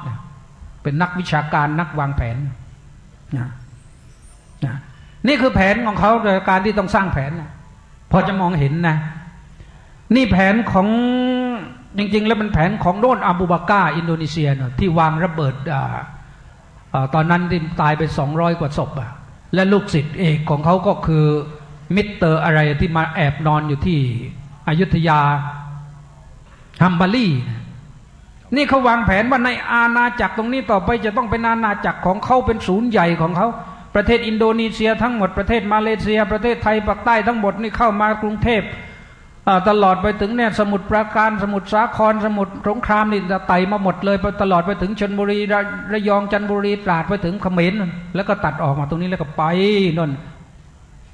เป็นนักวิชาการนักวางแผนนี่คือแผนของเขาโดยการที่ต้องสร้างแผนพอจะมองเห็นนะนี่แผนของจริงๆแล้วเป็นแผนของโดนอาบูบาก้าอินโดนีเซียที่วางระเบิดตอนนั้นที่ตายไป200 กว่าศพและลูกศิษย์เอกของเขาก็คือมิสเตอร์อะไรที่มาแอบนอนอยู่ที่อยุธยาฮัมบารีนี่เขาวางแผนว่าในอาณาจักรตรงนี้ต่อไปจะต้องเป็นอาณาจักรของเขาเป็นศูนย์ใหญ่ของเขาประเทศอินโดนีเซียทั้งหมดประเทศมาเลเซียประเทศไทยภาคใต้ทั้งหมดนี่เข้ามากรุงเทพตลอดไปถึงเนี่ยสมุทรปราการสมุทรสาครสมุทรสงครามนี่จะไต่มาหมดเลยตลอดไปถึงชลบุรีระยองจันทบุรีตราดไปถึงเขมรแล้วก็ตัดออกมาตรงนี้แล้วก็ไปนั่น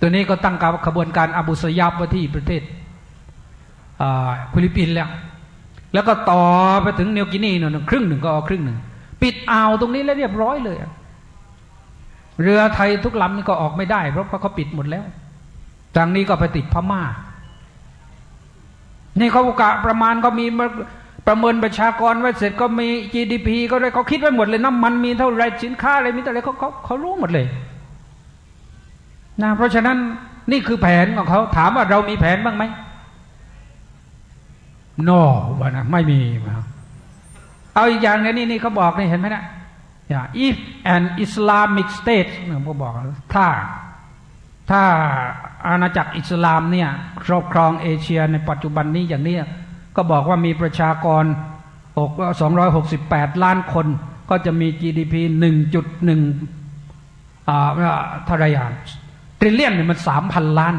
ตัวนี้ก็ตั้งขบวนการอาบูสยาบไว้ที่ประเทศฟิลิปปินส์แล้วก็ต่อไปถึงนิวกินีนั่นครึ่งหนึ่งก็ครึ่งหนึ่งปิดอ่าวตรงนี้แล้วเรียบร้อยเลยเรือไทยทุกลำนี่ก็ออกไม่ได้เพราะเขาปิดหมดแล้วทางนี้ก็ไปติดพม่านี่เขากะประมาณก็มีประเมินประชากรไว้เสร็จก็มี GDP ก็เลยเขาคิดไว้หมดเลยน้ำมันมีเท่าไรสินค้าอะไรมีเท่าไรเขารู้หมดเลยนะเพราะฉะนั้นนี่คือแผนของเขาถามว่าเรามีแผนบ้างไหม no ว่านะไม่มีเอาอีกอย่างนึงนี่เขาบอกนี่เห็นไหมนะif an Islamic state เขาบอกถ้าอาณาจักรอิสลามเนี่ยครอบครองเอเชียในปัจจุบันนี้อย่างนี้ก็บอกว่ามีประชากร268 ล้านคนก็จะมี GDP 1.1เท่าไหร่ตริลเลียนเนี่ยมัน 3,000 ล้าน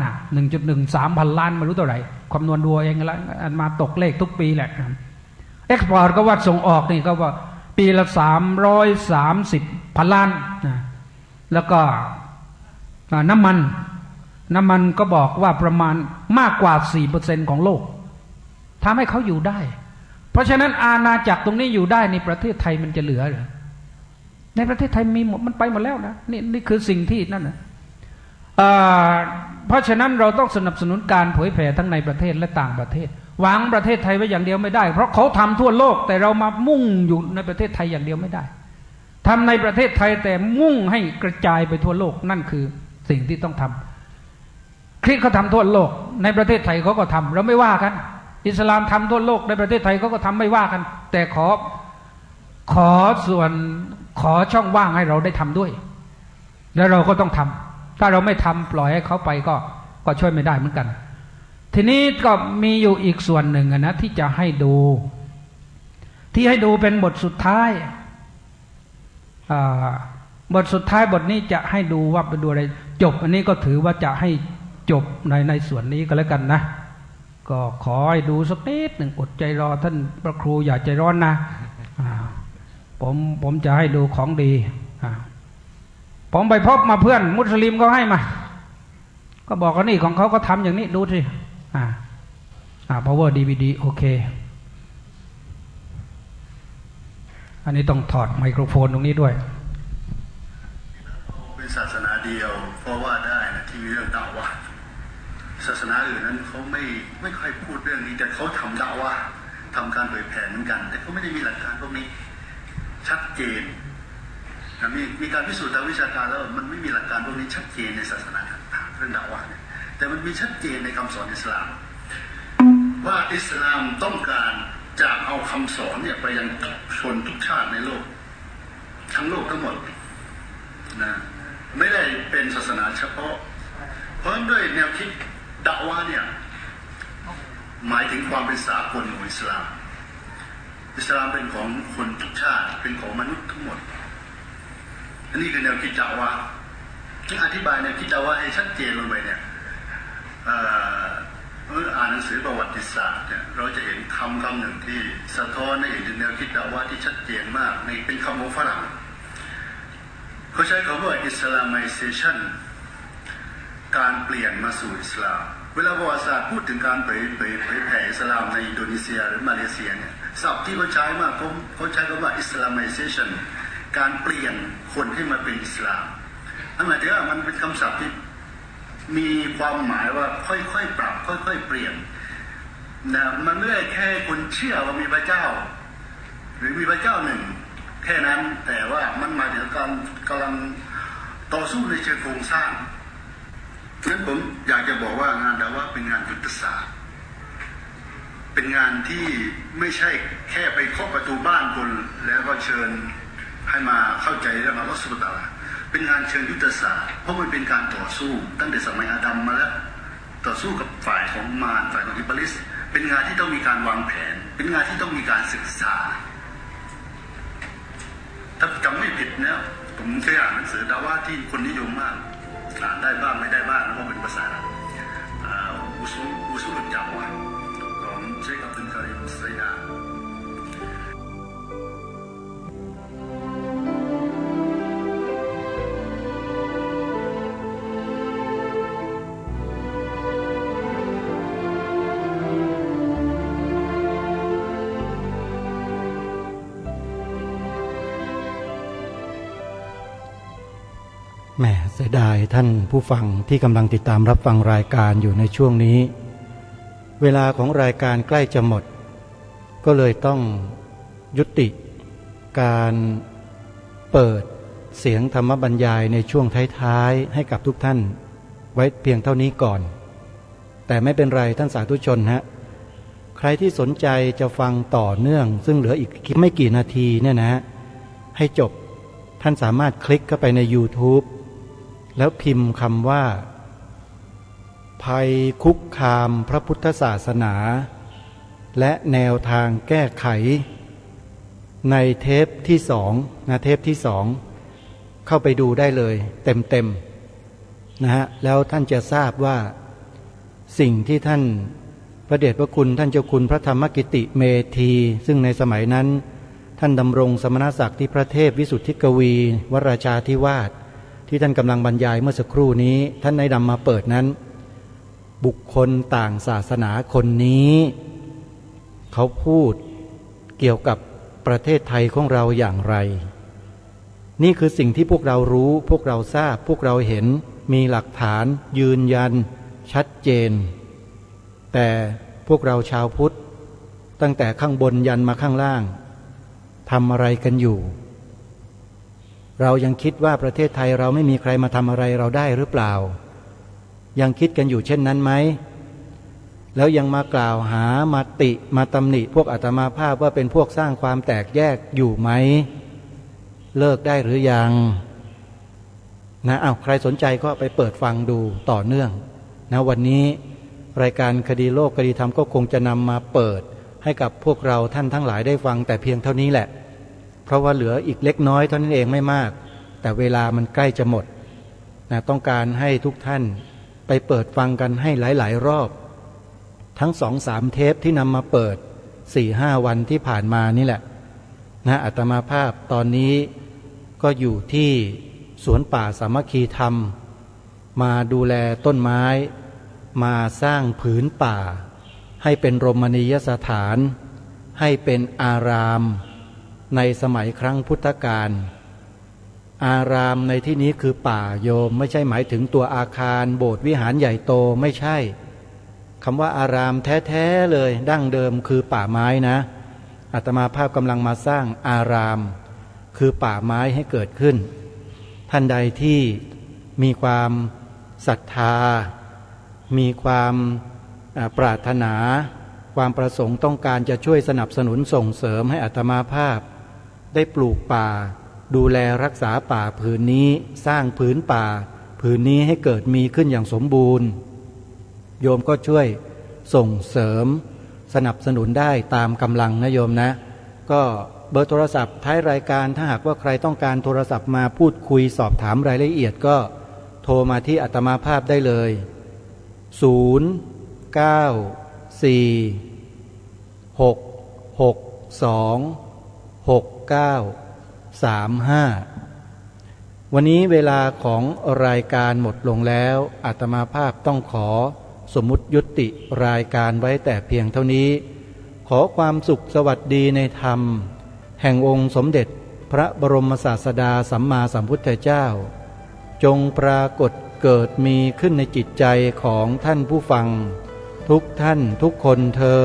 1.1 3,000 ล้านไม่รู้เท่าไหร่คำนวณดูเองแล้วมาตกเลขทุกปีแหละเอ็กซ์พอร์ตก็ว่าส่งออกนี่ก็ว่าปีละ330,000 ล้านแล้วก็น้ำมันก็บอกว่าประมาณมากกว่า 4% ของโลกทำให้เขาอยู่ได้เพราะฉะนั้นอาณาจักรตรงนี้อยู่ได้ในประเทศไทยมันจะเหลือหรือในประเทศไทยมีหมดมันไปหมดแล้วนะนี่คือสิ่งที่นั่นนะเพราะฉะนั้นเราต้องสนับสนุนการเผยแผ่ทั้งในประเทศและต่างประเทศวางประเทศไทยไว้อย่างเดียวไม่ได้เพราะเขาทำทั่วโลกแต่เรามามุ่งอยู่ในประเทศไทยอย่างเดียวไม่ได้ทำในประเทศไทยแต่มุ่งให้กระจายไปทั่วโลกนั่นคือสิ่งที่ต้องทำคริสต์เขาทำทั่วโลกในประเทศไทยเขาก็ทำเราไม่ว่ากันอิสลามทำทั่วโลกในประเทศไทยเขาก็ทำไม่ว่ากันแต่ขอช่องว่างให้เราได้ทำด้วยแล้วเราก็ต้องทำถ้าเราไม่ทำปล่อยให้เขาไปก็ช่วยไม่ได้เหมือนกันทีนี้ก็มีอยู่อีกส่วนหนึ่งนะที่จะให้ดูเป็นบทสุดท้ายบทสุดท้ายบทนี้จะให้ดูว่าไปดูอะไรจบอันนี้ก็ถือว่าจะให้จบในส่วนนี้ก็แล้วกันนะก็ขอให้ดูสักนิดหนึ่งอดใจรอท่านพระครูอย่าใจร้อนนะผมจะให้ดูของดีผมไปพบมาเพื่อนมุสลิมเขาให้มาก็บอกว่านี่ของเขาก็ทำอย่างนี้ดูสิpower DVD โอเคอันนี้ต้องถอดไมโครโฟนตรงนี้ด้วยเป็นศาสนาเดียวเพราะว่าได้นะที่มีเรื่องดาวะศาสนาอื่นนั้นเขาไม่ค่อยพูดเรื่องนี้แต่เขาทำดาวะทำการเผยแผ่เหมือนกันแต่เขาไม่ได้มีหลักฐานพวกนี้ชัดเจนนะมีการพิสูจน์ทางวิชาการแล้วมันไม่มีหลักการพวกนี้ชัดเจนในศาสนาต่างๆเรื่องดาวะเนี่ยแต่มันมีชัดเจนในคำสอนอิสลามว่าอิสลามต้องการจะเอาคำสอนเนี่ยไปยังชนทุกชาติในโลกทั้งโลกทั้งหมดนะไม่ได้เป็นศาสนาเฉพาะเพราะด้วยแนวคิดดะวะเนี่ย หมายถึงความเป็นสากลของอิสลามอิสลามเป็นของคนทุกชาติเป็นของมนุษย์ทั้งหมดอันนี้คือแนวคิดดะวะห์ที่อธิบายแนวคิดดะวะห์ให้ชัดเจนลงไปเนี่ยเมื่ออ่านหนังสือประวัติศาสตร์เนี่ยเราจะเห็นคำหนึ่งที่สะท้อนให้เห็นถึงแนวคิดดะวะห์ที่ชัดเจนมากในเป็นคำของฝรั่งเขาใช้คำว่า Islamization การเปลี่ยนมาสู่อิสลามเวลาประวัติศาสตร์พูดถึงการเผยแผ่อิสลามในอินโดนีเซียหรือมาเลเซียเนี่ยศัพท์ที่เขาใช้มากเขาใช้คำว่า Islamization การเปลี่ยนคนให้มาเป็นอิสลามนั่นหมายถึงว่ามันเป็นคำศัพท์ที่มีความหมายว่าค่อยๆปรับค่อยๆเปลี่ยนนะมันไม่ได้แค่คนเชื่อว่ามีพระเจ้าหรือมีพระเจ้าหนึ่งแค่นั้นแต่ว่ามันหมายถึงการกำลังต่อสู้ในเชิงโครงสร้างงั้นผมอยากจะบอกว่างานดะวะห์เป็นงานยุทธศาสตร์เป็นงานที่ไม่ใช่แค่ไปเคาะประตูบ้านคนแล้วก็เชิญให้มาเข้าใจเรื่องอัลเลาะห์ซุบฮานะฮูวะตะอาลาเป็นงานเชิงยุทธศาสตร์เพราะมันเป็นการต่อสู้ตั้งแต่สมัยอาดัมมาแล้วต่อสู้กับฝ่ายของมารฝ่ายของอิบลิสเป็นงานที่ต้องมีการวางแผนเป็นงานที่ต้องมีการศึกษาถ้าจำไม่ผิดเนี่ยผมเคยอ่านหนังสือดะวะห์ที่คนนิยมมากอ่านได้บ้างไม่ได้บ้างแล้วก็เป็นภาษาอุซูลุดะวะห์ของเชคอับดุลกะรีมไซดาแหมเสียดายท่านผู้ฟังที่กำลังติดตามรับฟังรายการอยู่ในช่วงนี้เวลาของรายการใกล้จะหมดก็เลยต้องยุติการเปิดเสียงธรรมบรรยายในช่วงท้ายๆให้กับทุกท่านไว้เพียงเท่านี้ก่อนแต่ไม่เป็นไรท่านสาธุชนฮะใครที่สนใจจะฟังต่อเนื่องซึ่งเหลืออีกไม่กี่นาทีเนี่ยนะให้จบท่านสามารถคลิกเข้าไปใน YouTubeแล้วพิมพ์คำว่าภัยคุกคามพระพุทธศาสนาและแนวทางแก้ไขในเทปที่2นะเทปที่2เข้าไปดูได้เลยเต็มนะฮะแล้วท่านจะทราบว่าสิ่งที่ท่านพระเดชพระคุณท่านเจ้าคุณพระธรรมกิติเมธีซึ่งในสมัยนั้นท่านดำรงสมณศักดิ์ที่พระเทพวิสุทธิกวีวราชาธิวาสที่ท่านกำลังบรรยายเมื่อสักครู่นี้ท่านได้นำมาเปิดนั้นบุคคลต่างศาสนาคนนี้เขาพูดเกี่ยวกับประเทศไทยของเราอย่างไรนี่คือสิ่งที่พวกเรารู้พวกเราทราบพวกเราเห็นมีหลักฐานยืนยันชัดเจนแต่พวกเราชาวพุทธตั้งแต่ข้างบนยันมาข้างล่างทำอะไรกันอยู่เรายังคิดว่าประเทศไทยเราไม่มีใครมาทำอะไรเราได้หรือเปล่ายังคิดกันอยู่เช่นนั้นไหมแล้วยังมากล่าวหามาติมาตำหนิพวกอาตมาภาพว่าเป็นพวกสร้างความแตกแยกอยู่ไหมเลิกได้หรือยังนะใครสนใจก็ไปเปิดฟังดูต่อเนื่องนะวันนี้รายการคดีโลกคดีธรรมก็คงจะนำมาเปิดให้กับพวกเราท่านทั้งหลายได้ฟังแต่เพียงเท่านี้แหละเพราะว่าเหลืออีกเล็กน้อยเท่านั้นเองไม่มากแต่เวลามันใกล้จะหมดนะต้องการให้ทุกท่านไปเปิดฟังกันให้หลายๆรอบทั้ง 2-3 เทปที่นำมาเปิด 4-5 วันที่ผ่านมานี่แหละนะอาตมาภาพตอนนี้ก็อยู่ที่สวนป่าสามัคคีธรรมมาดูแลต้นไม้มาสร้างผืนป่าให้เป็นรมณียสถานให้เป็นอารามในสมัยครั้งพุทธกาลอารามในที่นี้คือป่าโยมไม่ใช่หมายถึงตัวอาคารโบสถ์วิหารใหญ่โตไม่ใช่คำว่าอารามแท้ๆเลยดั้งเดิมคือป่าไม้นะอาตมาภาพกำลังมาสร้างอารามคือป่าไม้ให้เกิดขึ้นท่านใดที่มีความศรัทธามีความปรารถนาความประสงค์ต้องการจะช่วยสนับสนุนส่งเสริมให้อาตมาภาพได้ปลูกป่าดูแลรักษาป่าผืนนี้สร้างผืนป่าผืนนี้ให้เกิดมีขึ้นอย่างสมบูรณ์โยมก็ช่วย ส่งเสริมสนับสนุนได้ตามกำลังนะโยมนะก็เบอร์โทรศัพท์ท้ายรายการถ้าหากว่าใครต้องการโทรศัพท์มาพูดคุยสอบถามรายละเอียดก็โทรมาที่อาตมาภาพได้เลย094-662-6935วันนี้เวลาของรายการหมดลงแล้วอาตมาภาพต้องขอสมมุติยุติรายการไว้แต่เพียงเท่านี้ขอความสุขสวัสดีในธรรมแห่งองค์สมเด็จพระบรมศาสดาสัมมาสัมพุทธเจ้าจงปรากฏเกิดมีขึ้นในจิตใจของท่านผู้ฟังทุกท่านทุกคนเทอญ